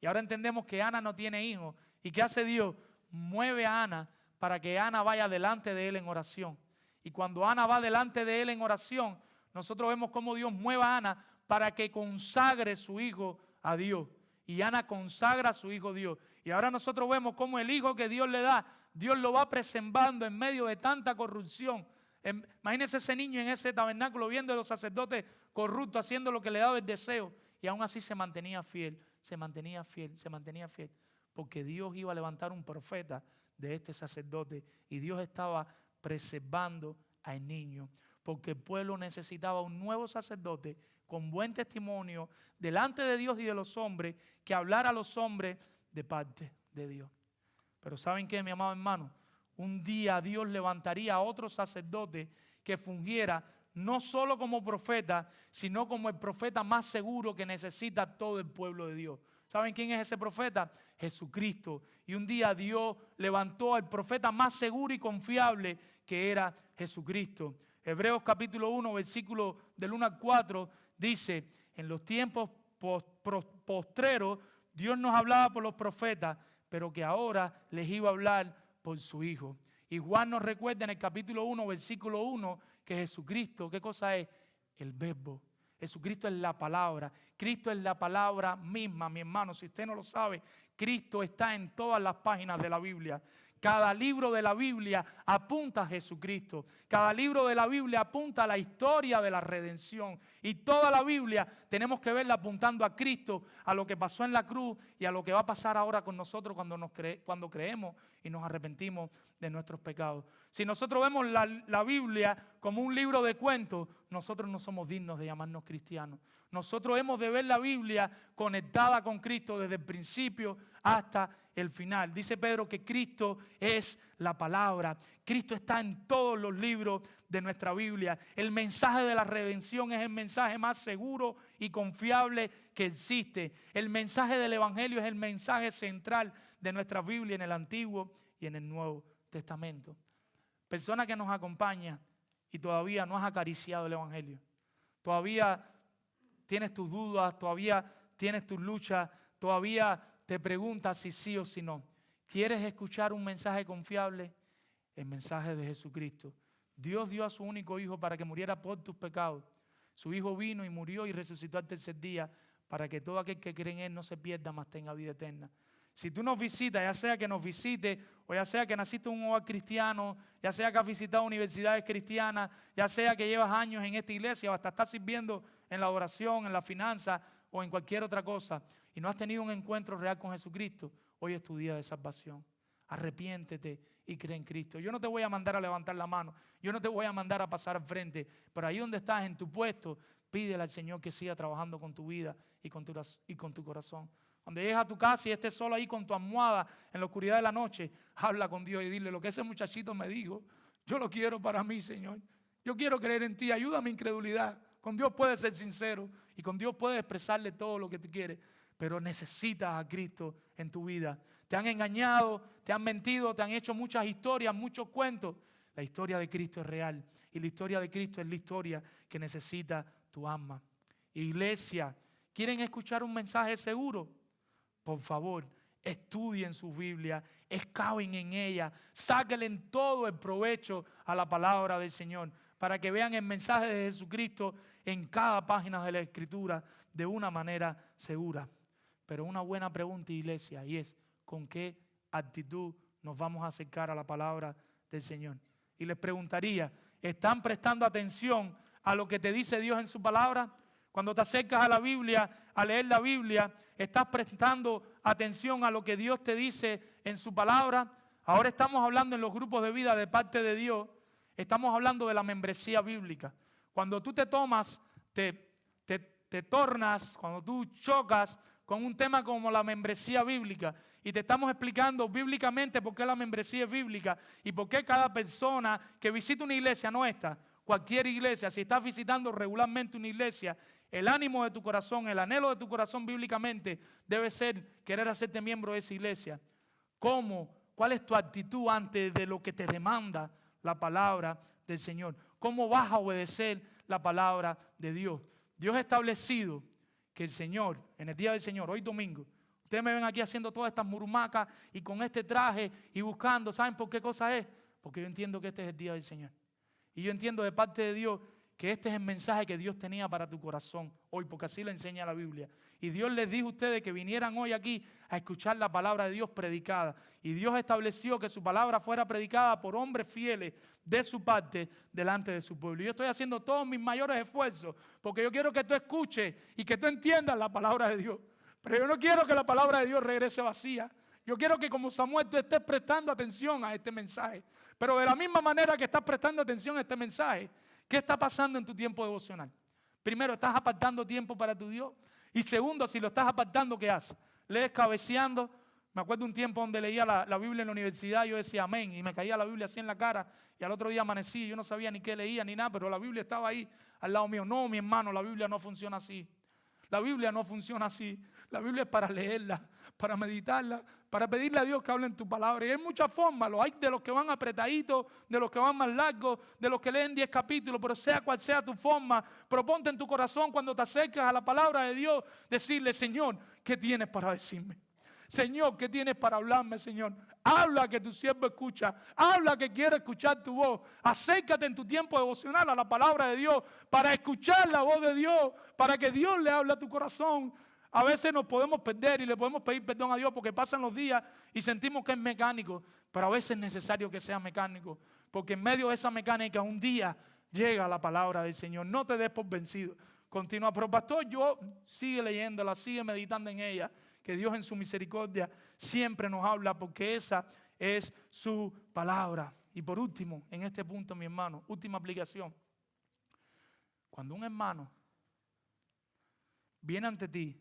Y ahora entendemos que Ana no tiene hijo. ¿Y qué hace Dios? Mueve a Ana para que Ana vaya delante de él en oración. Y cuando Ana va delante de él en oración, nosotros vemos cómo Dios mueve a Ana para que consagre su hijo a Dios. Y Ana consagra a su hijo a Dios. Y ahora nosotros vemos cómo el hijo que Dios le da, Dios lo va preservando en medio de tanta corrupción. Imagínense ese niño en ese tabernáculo viendo a los sacerdotes corruptos haciendo lo que le daba el deseo. Y aún así se mantenía fiel, se mantenía fiel, se mantenía fiel. Porque Dios iba a levantar un profeta de este sacerdote. Y Dios estaba preservando al niño. Porque el pueblo necesitaba un nuevo sacerdote con buen testimonio delante de Dios y de los hombres, que hablara a los hombres de parte de Dios. Pero ¿saben qué, mi amado hermano? Un día Dios levantaría a otro sacerdote que fungiera no solo como profeta, sino como el profeta más seguro que necesita todo el pueblo de Dios. ¿Saben quién es ese profeta? Jesucristo. Y un día Dios levantó al profeta más seguro y confiable, que era Jesucristo. Hebreos capítulo 1, versículo del 1 al 4, dice, en los tiempos postreros, Dios nos hablaba por los profetas, pero que ahora les iba a hablar por su Hijo. Y Juan nos recuerda en el capítulo 1, versículo 1, que Jesucristo, ¿qué cosa es? El verbo. Jesucristo es la palabra. Cristo es la palabra misma, mi hermano. Si usted no lo sabe, Cristo está en todas las páginas de la Biblia. Cada libro de la Biblia apunta a Jesucristo. Cada libro de la Biblia apunta a la historia de la redención. Y toda la Biblia tenemos que verla apuntando a Cristo, a lo que pasó en la cruz y a lo que va a pasar ahora con nosotros cuando creemos y nos arrepentimos de nuestros pecados. Si nosotros vemos la Biblia como un libro de cuentos, nosotros no somos dignos de llamarnos cristianos. Nosotros hemos de ver la Biblia conectada con Cristo desde el principio hasta el final. Dice Pedro que Cristo es la palabra. Cristo está en todos los libros de nuestra Biblia. El mensaje de la redención es el mensaje más seguro y confiable que existe. El mensaje del Evangelio es el mensaje central de nuestra Biblia en el Antiguo y en el Nuevo Testamento. Persona que nos acompaña y todavía no has acariciado el Evangelio. Todavía tienes tus dudas, todavía tienes tus luchas, todavía te preguntas si sí o si no. ¿Quieres escuchar un mensaje confiable? El mensaje de Jesucristo. Dios dio a su único Hijo para que muriera por tus pecados. Su Hijo vino y murió y resucitó al tercer día para que todo aquel que cree en Él no se pierda, mas tenga vida eterna. Si tú nos visitas, ya sea que nos visites, o ya sea que naciste en un hogar cristiano, ya sea que has visitado universidades cristianas, ya sea que llevas años en esta iglesia o hasta estás sirviendo en la oración, en la finanza o en cualquier otra cosa y no has tenido un encuentro real con Jesucristo, hoy es tu día de salvación. Arrepiéntete y cree en Cristo. Yo no te voy a mandar a levantar la mano, yo no te voy a mandar a pasar al frente, pero ahí donde estás en tu puesto, pídele al Señor que siga trabajando con tu vida y con tu corazón. Cuando llegues a tu casa y estés solo ahí con tu almohada en la oscuridad de la noche, habla con Dios y dile lo que ese muchachito me dijo, yo lo quiero para mí, Señor. Yo quiero creer en ti, ayuda a mi incredulidad. Con Dios puedes ser sincero y con Dios puedes expresarle todo lo que tú quieres, pero necesitas a Cristo en tu vida. Te han engañado, te han mentido, te han hecho muchas historias, muchos cuentos. La historia de Cristo es real y la historia de Cristo es la historia que necesita tu alma. Iglesia, ¿quieren escuchar un mensaje seguro? Por favor, estudien su Biblia, excaven en ella, sáquenle todo el provecho a la palabra del Señor, para que vean el mensaje de Jesucristo en cada página de la Escritura de una manera segura. Pero una buena pregunta, iglesia, y es, ¿con qué actitud nos vamos a acercar a la palabra del Señor? Y les preguntaría, ¿están prestando atención a lo que te dice Dios en su palabra? Cuando te acercas a la Biblia, a leer la Biblia, ¿estás prestando atención a lo que Dios te dice en su palabra? Ahora estamos hablando en los grupos de vida de parte de Dios, estamos hablando de la membresía bíblica. Cuando tú te tomas, te tornas, cuando tú chocas con un tema como la membresía bíblica y te estamos explicando bíblicamente por qué la membresía es bíblica y por qué cada persona que visita una iglesia, no esta, cualquier iglesia, si estás visitando regularmente una iglesia, el ánimo de tu corazón, el anhelo de tu corazón bíblicamente debe ser querer hacerte miembro de esa iglesia. ¿Cómo? ¿Cuál es tu actitud ante de lo que te demanda la palabra del Señor? ¿Cómo vas a obedecer la palabra de Dios? Dios ha establecido que el Señor, en el día del Señor, hoy domingo, ustedes me ven aquí haciendo todas estas murumacas y con este traje y buscando, ¿saben por qué cosa es? Porque yo entiendo que este es el día del Señor. Y yo entiendo de parte de Dios que este es el mensaje que Dios tenía para tu corazón hoy, porque así lo enseña la Biblia. Y Dios les dijo a ustedes que vinieran hoy aquí a escuchar la palabra de Dios predicada. Y Dios estableció que su palabra fuera predicada por hombres fieles de su parte delante de su pueblo. Y yo estoy haciendo todos mis mayores esfuerzos porque yo quiero que tú escuches y que tú entiendas la palabra de Dios. Pero yo no quiero que la palabra de Dios regrese vacía. Yo quiero que como Samuel tú estés prestando atención a este mensaje. Pero de la misma manera que estás prestando atención a este mensaje, ¿qué está pasando en tu tiempo devocional? Primero, ¿estás apartando tiempo para tu Dios? Y segundo, si lo estás apartando, ¿qué haces? ¿Lees cabeceando? Me acuerdo un tiempo donde leía la Biblia en la universidad, yo decía amén, y me caía la Biblia así en la cara, y al otro día amanecí, yo no sabía ni qué leía ni nada, pero la Biblia estaba ahí al lado mío. No, mi hermano, la Biblia no funciona así. La Biblia no funciona así. La Biblia es para leerla, para meditarla, para pedirle a Dios que hable en tu palabra. Y hay muchas formas, hay de los que van apretaditos, de los que van más largos, de los que leen 10 capítulos, pero sea cual sea tu forma, proponte en tu corazón cuando te acercas a la palabra de Dios, decirle, Señor, ¿qué tienes para decirme? Señor, ¿qué tienes para hablarme, Señor? Habla que tu siervo escucha, habla que quiere escuchar tu voz. Acércate en tu tiempo devocional a la palabra de Dios para escuchar la voz de Dios, para que Dios le hable a tu corazón. A veces nos podemos perder y le podemos pedir perdón a Dios porque pasan los días y sentimos que es mecánico, pero a veces es necesario que sea mecánico, porque en medio de esa mecánica un día llega la palabra del Señor. No te des por vencido. Continúa, pero pastor, yo sigue leyéndola, sigue meditando en ella, que Dios en su misericordia siempre nos habla porque esa es su palabra. Y por último, en este punto, mi hermano, última aplicación. Cuando un hermano viene ante ti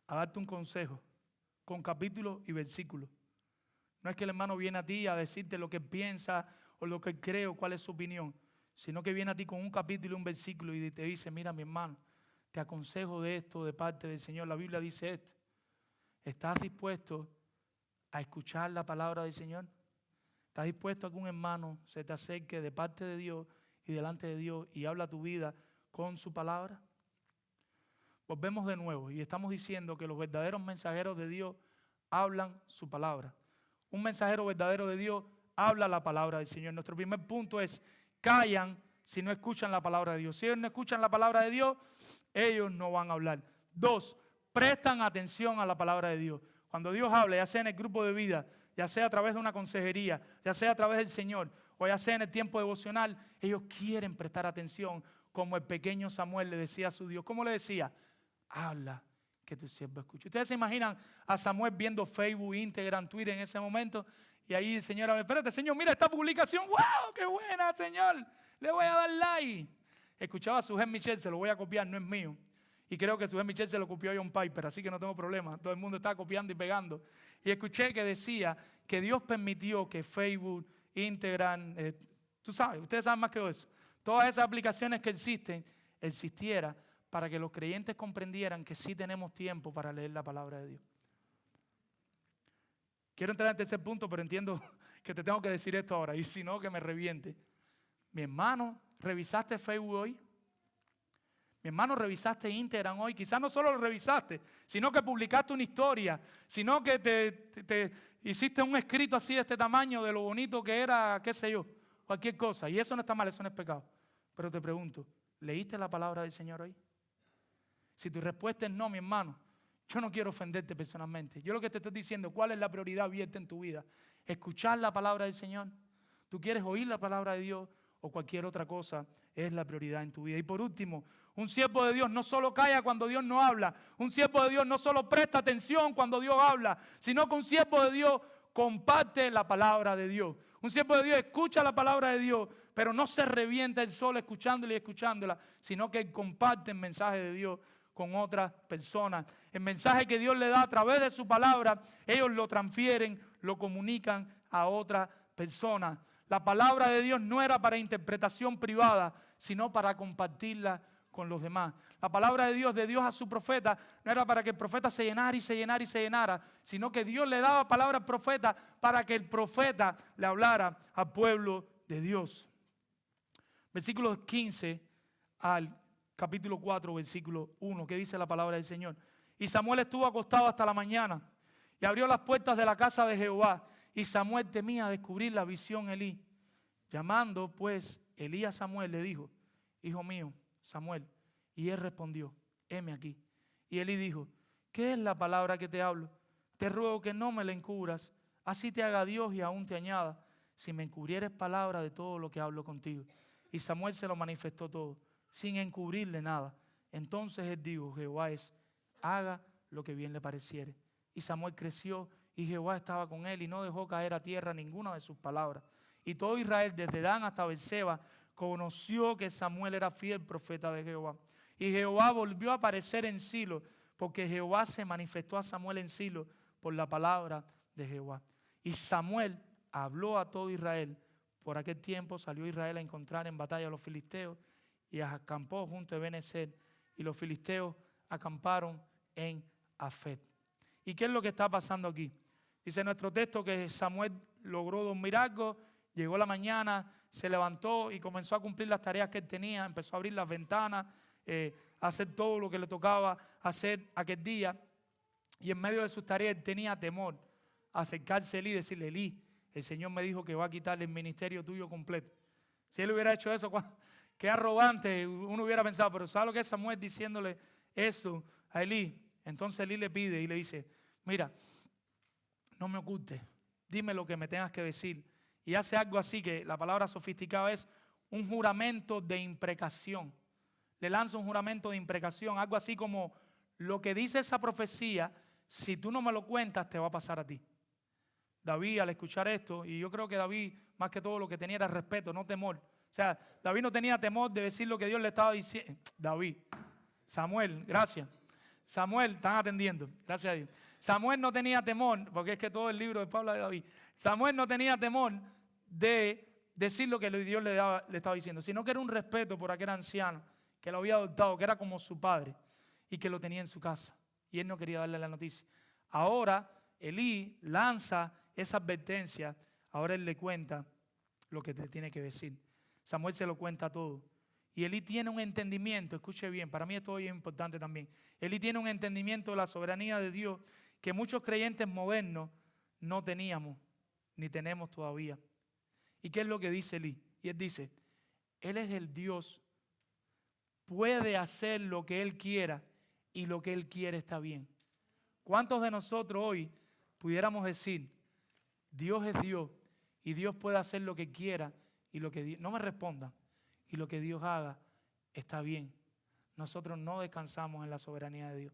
a darte un consejo con capítulos y versículos, no es que el hermano viene a ti a decirte lo que piensa o lo que cree o cuál es su opinión, sino que viene a ti con un capítulo y un versículo y te dice, mira mi hermano, te aconsejo de esto de parte del Señor. La Biblia dice esto. ¿Estás dispuesto a escuchar la palabra del Señor? ¿Estás dispuesto a que un hermano se te acerque de parte de Dios y delante de Dios y habla tu vida con su palabra? Volvemos de nuevo y estamos diciendo que los verdaderos mensajeros de Dios hablan su palabra. Un mensajero verdadero de Dios habla la palabra del Señor. Nuestro primer punto es, callan si no escuchan la palabra de Dios. Si ellos no escuchan la palabra de Dios, ellos no van a hablar. 2, prestan atención a la palabra de Dios. Cuando Dios habla, ya sea en el grupo de vida, ya sea a través de una consejería, ya sea a través del Señor, o ya sea en el tiempo devocional, ellos quieren prestar atención, como el pequeño Samuel le decía a su Dios. ¿Cómo le decía? Habla, que tu siervo escuche. Ustedes se imaginan a Samuel viendo Facebook, Instagram, Twitter en ese momento, y ahí el Señor habla, espérate, Señor, mira esta publicación, ¡wow! ¡Qué buena, Señor! Le voy a dar like. Escuchaba a Sujén Michel, se lo voy a copiar, no es mío. Y creo que Sujén Michel se lo copió a John Piper, así que no tengo problema. Todo el mundo está copiando y pegando. Y escuché que decía que Dios permitió que Facebook, Instagram, tú sabes, ustedes saben más que eso. Todas esas aplicaciones que existen, existiera para que los creyentes comprendieran que sí tenemos tiempo para leer la palabra de Dios. Quiero entrar en tercer punto, pero entiendo que te tengo que decir esto ahora, y si no, que me reviente. Mi hermano, ¿revisaste Facebook hoy? Mi hermano, ¿revisaste Instagram hoy? Quizás no solo lo revisaste, sino que publicaste una historia, sino que te hiciste un escrito así de este tamaño de lo bonito que era, qué sé yo, cualquier cosa. Y eso no está mal, eso no es pecado. Pero te pregunto, ¿leíste la palabra del Señor hoy? Si tu respuesta es no, mi hermano, yo no quiero ofenderte personalmente. Yo lo que te estoy diciendo, ¿cuál es la prioridad abierta en tu vida? ¿Escuchar la palabra del Señor? ¿Tú quieres oír la palabra de Dios o cualquier otra cosa es la prioridad en tu vida? Y por último, un siervo de Dios no solo calla cuando Dios no habla. Un siervo de Dios no solo presta atención cuando Dios habla, sino que un siervo de Dios comparte la palabra de Dios. Un siervo de Dios escucha la palabra de Dios, pero no se revienta el solo escuchándola y escuchándola, sino que comparte el mensaje de Dios con otras personas. El mensaje que Dios le da a través de su palabra, ellos lo transfieren, lo comunican a otras personas. La palabra de Dios no era para interpretación privada, sino para compartirla con los demás. La palabra de Dios a su profeta, no era para que el profeta se llenara y se llenara y se llenara, sino que Dios le daba palabra al profeta para que el profeta le hablara al pueblo de Dios. Versículos 15 al capítulo 4, versículo 1, que dice la palabra del Señor. Y Samuel estuvo acostado hasta la mañana y abrió las puertas de la casa de Jehová. Y Samuel temía descubrir la visión Elí. Llamando pues Elí a Samuel, le dijo: hijo mío, Samuel. Y él respondió: heme aquí. Y Elí dijo: ¿qué es la palabra que te hablo? Te ruego que no me la encubras, así te haga Dios y aún te añada, si me encubrieres palabra de todo lo que hablo contigo. Y Samuel se lo manifestó todo, sin encubrirle nada. Entonces él dijo: Jehová es, haga lo que bien le pareciere. Y Samuel creció y Jehová estaba con él y no dejó caer a tierra ninguna de sus palabras. Y todo Israel, desde Dan hasta Beerseba, conoció que Samuel era fiel profeta de Jehová. Y Jehová volvió a aparecer en Silo, porque Jehová se manifestó a Samuel en Silo por la palabra de Jehová. Y Samuel habló a todo Israel. Por aquel tiempo salió Israel a encontrar en batalla a los filisteos y acampó junto a Ebenezer, y los filisteos acamparon en Afet. ¿Y qué es lo que está pasando aquí? Dice nuestro texto que Samuel logró dormir algo, llegó la mañana, se levantó y comenzó a cumplir las tareas que él tenía, empezó a abrir las ventanas, a hacer todo lo que le tocaba hacer aquel día. Y en medio de sus tareas él tenía temor a acercarse a Elí y decirle: Elí, el Señor me dijo que va a quitarle el ministerio tuyo completo. Si él hubiera hecho eso, qué arrogante, uno hubiera pensado. Pero ¿sabe lo que es Samuel diciéndole eso a Elí? Entonces Elí le pide y le dice: mira, no me ocultes, dime lo que me tengas que decir. Y hace algo así, que la palabra sofisticada es un juramento de imprecación. Le lanza un juramento de imprecación, algo así como: lo que dice esa profecía, si tú no me lo cuentas, te va a pasar a ti. David, al escuchar esto, y yo creo que David, más que todo, lo que tenía era respeto, no temor. O sea, David no tenía temor de decir lo que Dios le estaba diciendo. Samuel, gracias. Samuel, están atendiendo, gracias a Dios. Samuel no tenía temor, porque es que todo el libro después habla de David. Samuel no tenía temor de decir lo que Dios le estaba diciendo, sino que era un respeto por aquel anciano que lo había adoptado, que era como su padre y que lo tenía en su casa. Y él no quería darle la noticia. Ahora Elí lanza esa advertencia, ahora él le cuenta lo que te tiene que decir. Samuel se lo cuenta todo. Y Elí tiene un entendimiento, escuche bien, para mí esto es importante también. Elí tiene un entendimiento de la soberanía de Dios que muchos creyentes modernos no teníamos, ni tenemos todavía. ¿Y qué es lo que dice Elí? Y él dice: Él es el Dios, puede hacer lo que Él quiera y lo que Él quiere está bien. ¿Cuántos de nosotros hoy pudiéramos decir: Dios es Dios y Dios puede hacer lo que quiera y lo que Dios, no me respondan, y lo que Dios haga está bien? Nosotros no descansamos en la soberanía de Dios.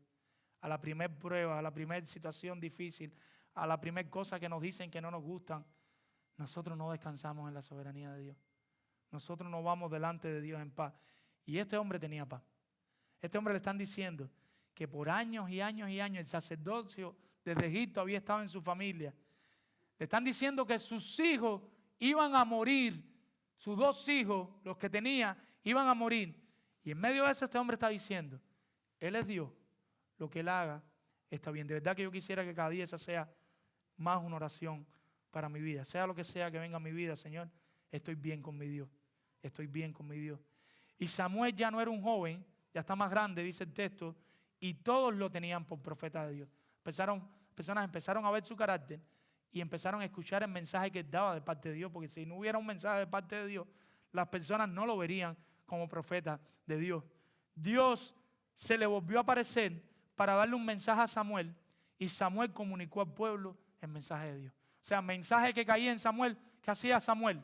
A la primer prueba, a la primera situación difícil, a la primera cosa que nos dicen que no nos gustan, nosotros no descansamos en la soberanía de Dios. Nosotros no vamos delante de Dios en paz. Y este hombre tenía paz. Este hombre le están diciendo que por años y años y años el sacerdocio desde Egipto había estado en su familia. Le están diciendo que sus hijos iban a morir, sus dos hijos, los que tenía, iban a morir. Y en medio de eso este hombre está diciendo, Él es Dios, lo que Él haga está bien. De verdad que yo quisiera que cada día esa sea más una oración para mi vida. Sea lo que sea que venga a mi vida, Señor, estoy bien con mi Dios. Estoy bien con mi Dios. Y Samuel ya no era un joven, ya está más grande, dice el texto, y todos lo tenían por profeta de Dios. Personas empezaron a ver su carácter y empezaron a escuchar el mensaje que él daba de parte de Dios, porque si no hubiera un mensaje de parte de Dios, las personas no lo verían como profeta de Dios. Dios se le volvió a aparecer para darle un mensaje a Samuel, y Samuel comunicó al pueblo el mensaje de Dios. O sea, el mensaje que caía en Samuel, que hacía Samuel,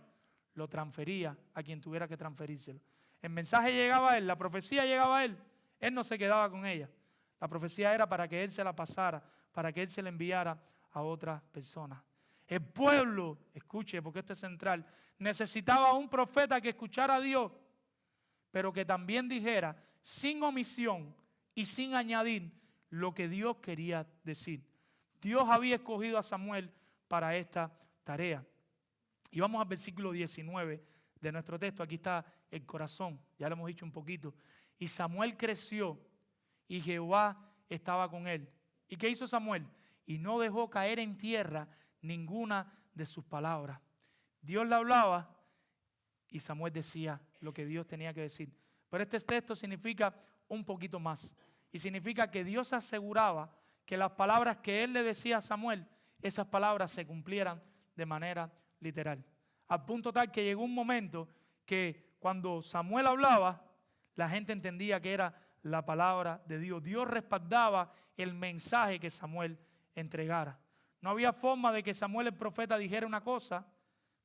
lo transfería a quien tuviera que transferírselo. El mensaje llegaba a él, la profecía llegaba a él no se quedaba con ella. La profecía era para que él se la pasara, para que él se la enviara a otras personas. El pueblo, escuche porque esto es central, necesitaba un profeta que escuchara a Dios, pero que también dijera sin omisión y sin añadir lo que Dios quería decir. Dios había escogido a Samuel para esta tarea. Y vamos al versículo 19 de nuestro texto. Aquí está el corazón, ya lo hemos dicho un poquito. Y Samuel creció y Jehová estaba con él. ¿Y qué hizo Samuel? Y no dejó caer en tierra ninguna de sus palabras. Dios le hablaba y Samuel decía lo que Dios tenía que decir. Pero este texto significa un poquito más. Y significa que Dios aseguraba que las palabras que él le decía a Samuel, esas palabras se cumplieran de manera literal. Al punto tal que llegó un momento que cuando Samuel hablaba, la gente entendía que era la palabra de Dios. Dios respaldaba el mensaje que Samuel entregara. No había forma de que Samuel el profeta dijera una cosa,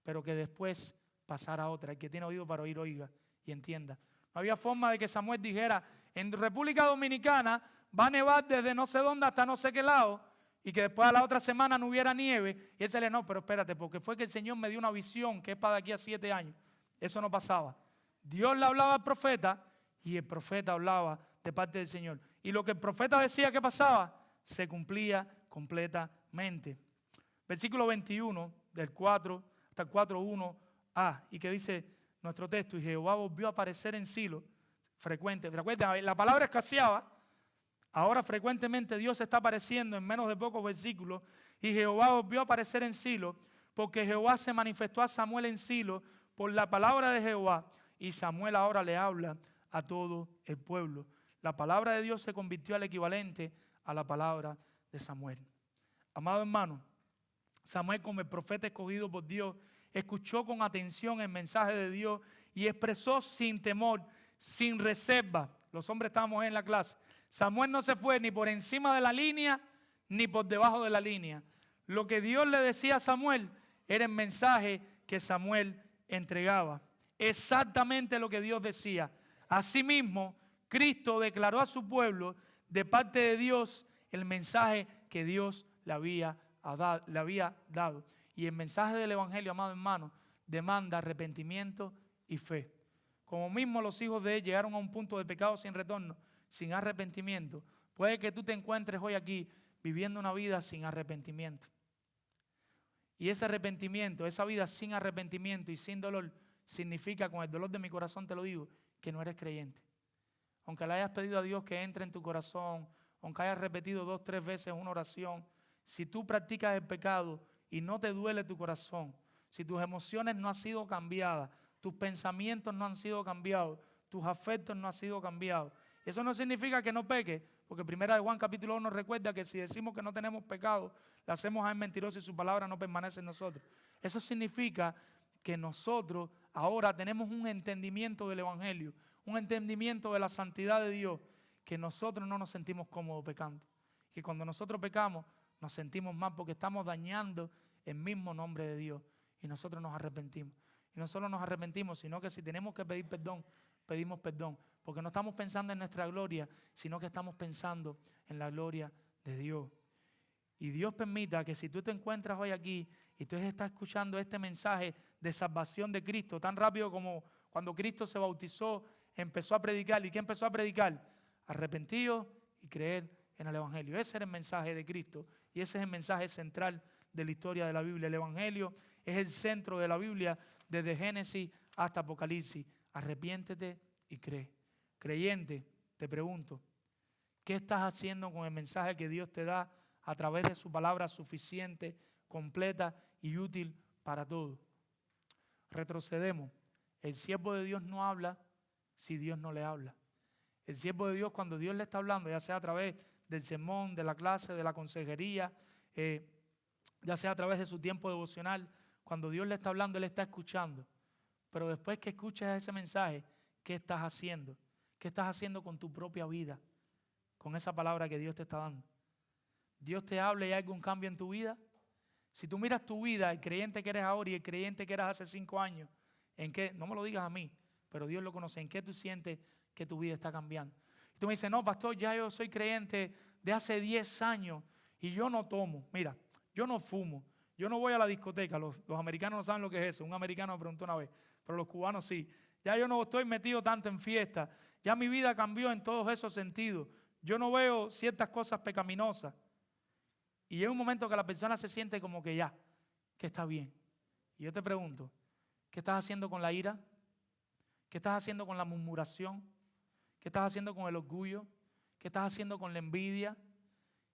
pero que después pasara a otra. El que tiene oído para oír, oiga y entienda. No había forma de que Samuel dijera, en República Dominicana va a nevar desde no sé dónde hasta no sé qué lado, y que después a la otra semana no hubiera nieve, y él se le no, pero espérate, porque fue que el Señor me dio una visión que es para de aquí a 7 años. Eso no pasaba. Dios le hablaba al profeta y el profeta hablaba de parte del Señor. Y lo que el profeta decía que pasaba, se cumplía completamente. Versículo 21 del 4 hasta el 4:1a, y que dice nuestro texto, y Jehová volvió a aparecer en Silo, frecuente, la palabra escaseaba, ahora frecuentemente Dios está apareciendo en menos de pocos versículos, y Jehová volvió a aparecer en Silo, porque Jehová se manifestó a Samuel en Silo por la palabra de Jehová, y Samuel ahora le habla a todo el pueblo. La palabra de Dios se convirtió al equivalente a la palabra de Samuel. Amado hermano, Samuel, como el profeta escogido por Dios, escuchó con atención el mensaje de Dios y expresó sin temor, sin reserva. Los hombres estábamos en la clase. Samuel no se fue ni por encima de la línea ni por debajo de la línea. Lo que Dios le decía a Samuel era el mensaje que Samuel entregaba. Exactamente lo que Dios decía. Asimismo, Cristo declaró a su pueblo de parte de Dios el mensaje que Dios le había dado. Y el mensaje del Evangelio, amado hermano, demanda arrepentimiento y fe. Como mismo los hijos de él llegaron a un punto de pecado sin retorno, sin arrepentimiento, puede que tú te encuentres hoy aquí viviendo una vida sin arrepentimiento. Y ese arrepentimiento, esa vida sin arrepentimiento y sin dolor, significa, con el dolor de mi corazón te lo digo, que no eres creyente. Aunque le hayas pedido a Dios que entre en tu corazón, aunque hayas repetido 2 o 3 veces una oración, si tú practicas el pecado y no te duele tu corazón, si tus emociones no han sido cambiadas, tus pensamientos no han sido cambiados, tus afectos no han sido cambiados, eso no significa que no peques, porque primera de Juan capítulo 1 nos recuerda que si decimos que no tenemos pecado, le hacemos a él mentiroso y su palabra no permanece en nosotros. Eso significa que nosotros ahora tenemos un entendimiento del Evangelio, un entendimiento de la santidad de Dios, que nosotros no nos sentimos cómodos pecando. Que cuando nosotros pecamos nos sentimos mal porque estamos dañando el mismo nombre de Dios y nosotros nos arrepentimos. Y no solo nos arrepentimos, sino que si tenemos que pedir perdón, pedimos perdón. Porque no estamos pensando en nuestra gloria, sino que estamos pensando en la gloria de Dios. Y Dios permita que si tú te encuentras hoy aquí y tú estás escuchando este mensaje de salvación de Cristo, tan rápido como cuando Cristo se bautizó, empezó a predicar. ¿Y qué empezó a predicar? Arrepentidos y creer en el Evangelio. Ese era el mensaje de Cristo y ese es el mensaje central de la historia de la Biblia. El Evangelio es el centro de la Biblia desde Génesis hasta Apocalipsis. Arrepiéntete y cree. Creyente, te pregunto, ¿qué estás haciendo con el mensaje que Dios te da a través de su palabra suficiente, completa y útil para todo? Retrocedemos. El siervo de Dios no habla si Dios no le habla. El siervo de Dios, cuando Dios le está hablando, ya sea a través del sermón, de la clase, de la consejería, ya sea a través de su tiempo devocional, cuando Dios le está hablando, Él está escuchando. Pero después que escuches ese mensaje, ¿qué estás haciendo? ¿Qué estás haciendo con tu propia vida? Con esa palabra que Dios te está dando. Dios te habla y hay algún cambio en tu vida. Si tú miras tu vida, el creyente que eres ahora y el creyente que eras hace 5 años, ¿en qué? No me lo digas a mí, pero Dios lo conoce. ¿En qué tú sientes que tu vida está cambiando? Y tú me dices, no, pastor, ya yo soy creyente de hace 10 años y yo no tomo. Mira, yo no fumo, yo no voy a la discoteca. Los americanos no saben lo que es eso. Un americano me preguntó una vez, pero los cubanos sí. Ya yo no estoy metido tanto en fiestas. Ya mi vida cambió en todos esos sentidos. Yo no veo ciertas cosas pecaminosas. Y llega un momento que la persona se siente como que ya, que está bien. Y yo te pregunto, ¿qué estás haciendo con la ira? ¿Qué estás haciendo con la murmuración? ¿Qué estás haciendo con el orgullo? ¿Qué estás haciendo con la envidia?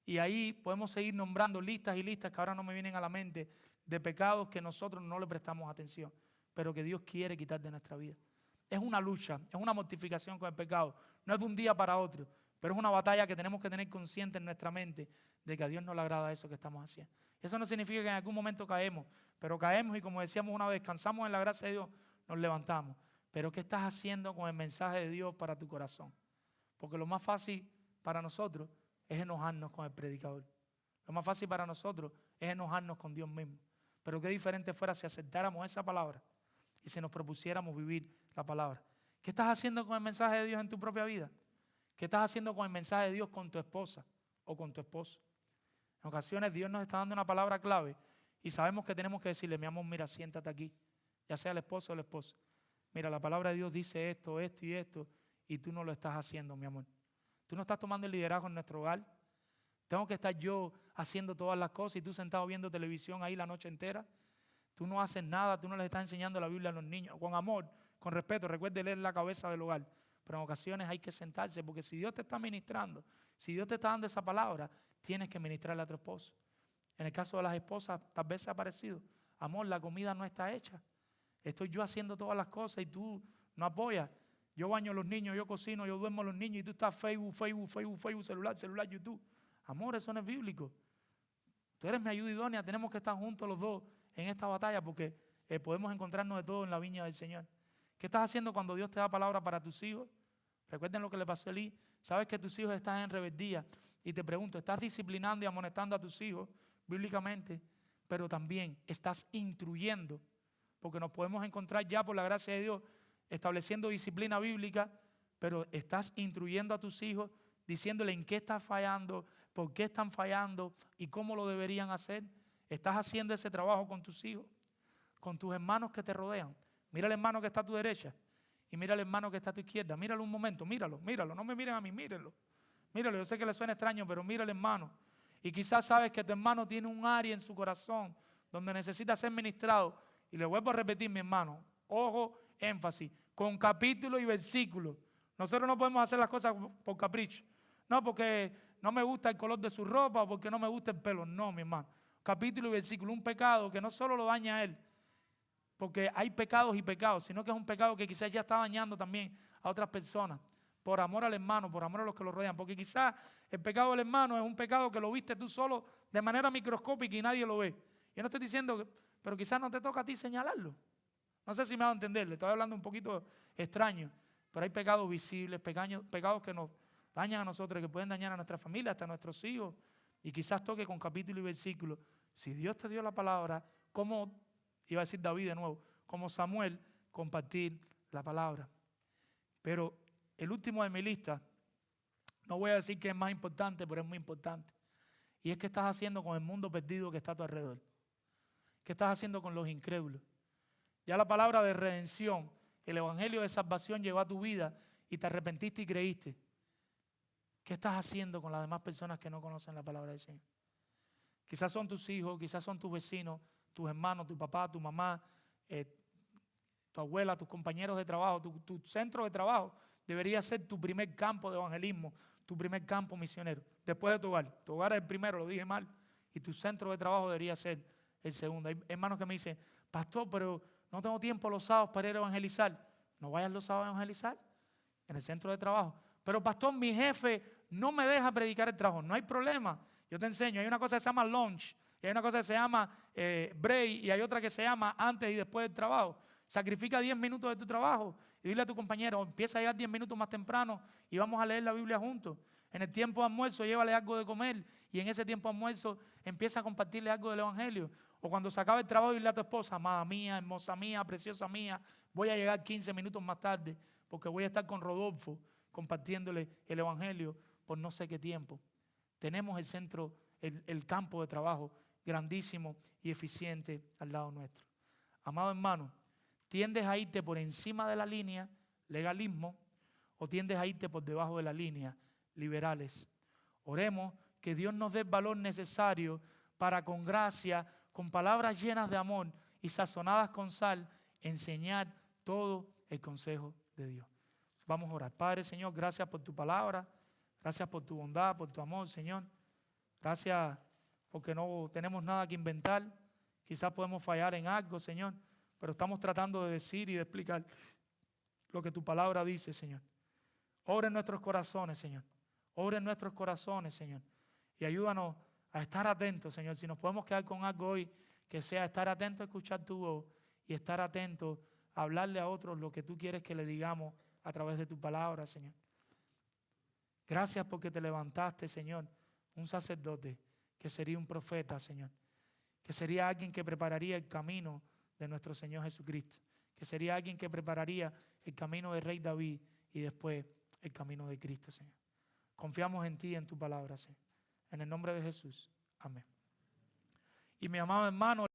Y ahí podemos seguir nombrando listas y listas que ahora no me vienen a la mente de pecados que nosotros no le prestamos atención, pero que Dios quiere quitar de nuestra vida. Es una lucha, es una mortificación con el pecado. No es de un día para otro, pero es una batalla que tenemos que tener consciente en nuestra mente de que a Dios no le agrada eso que estamos haciendo. Eso no significa que en algún momento caemos, pero caemos y como decíamos una vez, descansamos en la gracia de Dios, nos levantamos. Pero ¿qué estás haciendo con el mensaje de Dios para tu corazón? Porque lo más fácil para nosotros es enojarnos con el predicador. Lo más fácil para nosotros es enojarnos con Dios mismo. Pero qué diferente fuera si aceptáramos esa palabra y si nos propusiéramos vivir la palabra. ¿Qué estás haciendo con el mensaje de Dios en tu propia vida? ¿Qué estás haciendo con el mensaje de Dios con tu esposa o con tu esposo? En ocasiones Dios nos está dando una palabra clave y sabemos que tenemos que decirle, mi amor, mira, siéntate aquí, ya sea el esposo o la esposa. Mira, la palabra de Dios dice esto, esto y esto, y tú no lo estás haciendo, mi amor. Tú no estás tomando el liderazgo en nuestro hogar. Tengo que estar yo haciendo todas las cosas y tú sentado viendo televisión ahí la noche entera. Tú no haces nada, tú no les estás enseñando la Biblia a los niños, con amor, con respeto. Recuerde leer la cabeza del hogar. Pero en ocasiones hay que sentarse, porque si Dios te está ministrando, si Dios te está dando esa palabra, tienes que ministrarle a tu esposo. En el caso de las esposas, tal vez se ha parecido. Amor, la comida no está hecha. Estoy yo haciendo todas las cosas y tú no apoyas. Yo baño a los niños, yo cocino, yo duermo a los niños y tú estás Facebook, celular, YouTube. Amor, eso no es bíblico. Tú eres mi ayuda idónea, tenemos que estar juntos los dos en esta batalla porque podemos encontrarnos de todo en la viña del Señor. ¿Qué estás haciendo cuando Dios te da palabra para tus hijos? Recuerden lo que le pasó a Elí. Sabes que tus hijos están en rebeldía y te pregunto, ¿estás disciplinando y amonestando a tus hijos bíblicamente? Pero también estás instruyendo, porque nos podemos encontrar ya por la gracia de Dios estableciendo disciplina bíblica, pero estás instruyendo a tus hijos diciéndole en qué estás fallando, por qué están fallando y cómo lo deberían hacer. Estás haciendo ese trabajo con tus hijos, con tus hermanos que te rodean. Mira al hermano que está a tu derecha y mira al hermano que está a tu izquierda. Míralo un momento, míralo, no me miren a mí, mírenlo. Míralo, yo sé que le suena extraño, pero mira al hermano. Y quizás sabes que tu hermano tiene un área en su corazón donde necesita ser ministrado. Y le vuelvo a repetir, mi hermano, ojo, énfasis, con capítulo y versículo. Nosotros no podemos hacer las cosas por capricho. No, porque no me gusta el color de su ropa o porque no me gusta el pelo. No, mi hermano. Capítulo y versículo, un pecado que no solo lo daña a él, porque hay pecados y pecados, sino que es un pecado que quizás ya está dañando también a otras personas. Por amor al hermano, por amor a los que lo rodean. Porque quizás el pecado del hermano es un pecado que lo viste tú solo de manera microscópica y nadie lo ve. Yo no estoy diciendo que, pero quizás no te toca a ti señalarlo. No sé si me va a entender, le estoy hablando un poquito extraño, pero hay pecados visibles, pecados que nos dañan a nosotros, que pueden dañar a nuestra familia, hasta a nuestros hijos, y quizás toque con capítulo y versículo. Si Dios te dio la palabra, ¿cómo, iba a decir David de nuevo, como Samuel, compartir la palabra? Pero el último de mi lista, no voy a decir que es más importante, pero es muy importante. Y es qué estás haciendo con el mundo perdido que está a tu alrededor. ¿Qué estás haciendo con los incrédulos? Ya la palabra de redención, el evangelio de salvación llegó a tu vida y te arrepentiste y creíste. ¿Qué estás haciendo con las demás personas que no conocen la palabra del Señor? Quizás son tus hijos, quizás son tus vecinos, tus hermanos, tu papá, tu mamá, tu abuela, tus compañeros de trabajo, tu centro de trabajo, debería ser tu primer campo de evangelismo, tu primer campo misionero. Después de tu hogar. Tu hogar es el primero, lo dije mal. Y tu centro de trabajo debería ser el segundo. Hay hermanos que me dicen, pastor, pero no tengo tiempo los sábados para ir a evangelizar. No vayas los sábados a evangelizar en el centro de trabajo. Pero pastor, mi jefe no me deja predicar el trabajo. No hay problema. Yo te enseño. Hay una cosa que se llama lunch. Y hay una cosa que se llama break. Y hay otra que se llama antes y después del trabajo. Sacrifica 10 minutos de tu trabajo y dile a tu compañero, empieza a llegar 10 minutos más temprano y vamos a leer la Biblia juntos. En el tiempo de almuerzo, llévale algo de comer y en ese tiempo de almuerzo empieza a compartirle algo del Evangelio. O cuando se acabe el trabajo, dile a tu esposa, amada mía, hermosa mía, preciosa mía, voy a llegar 15 minutos más tarde porque voy a estar con Rodolfo compartiéndole el Evangelio por no sé qué tiempo. Tenemos el centro, el campo de trabajo grandísimo y eficiente al lado nuestro. Amado hermano, ¿tiendes a irte por encima de la línea, legalismo, o tiendes a irte por debajo de la línea, liberales? Oremos que Dios nos dé el valor necesario para con gracia, con palabras llenas de amor y sazonadas con sal, enseñar todo el consejo de Dios. Vamos a orar. Padre, Señor, gracias por tu palabra, gracias por tu bondad, por tu amor, Señor. Gracias porque no tenemos nada que inventar. Quizás podemos fallar en algo, Señor, pero estamos tratando de decir y de explicar lo que tu palabra dice, Señor. Obra en nuestros corazones, Señor. Obra en nuestros corazones, Señor. Y ayúdanos a estar atentos, Señor. Si nos podemos quedar con algo hoy, que sea estar atentos a escuchar tu voz y estar atentos a hablarle a otros lo que tú quieres que le digamos a través de tu palabra, Señor. Gracias porque te levantaste, Señor, un sacerdote que sería un profeta, Señor. Que sería alguien que prepararía el camino de nuestro Señor Jesucristo. Que sería alguien que prepararía el camino del Rey David y después el camino de Cristo, Señor. Confiamos en ti y en tu palabra, Señor. En el nombre de Jesús. Amén. Y mi amado hermano,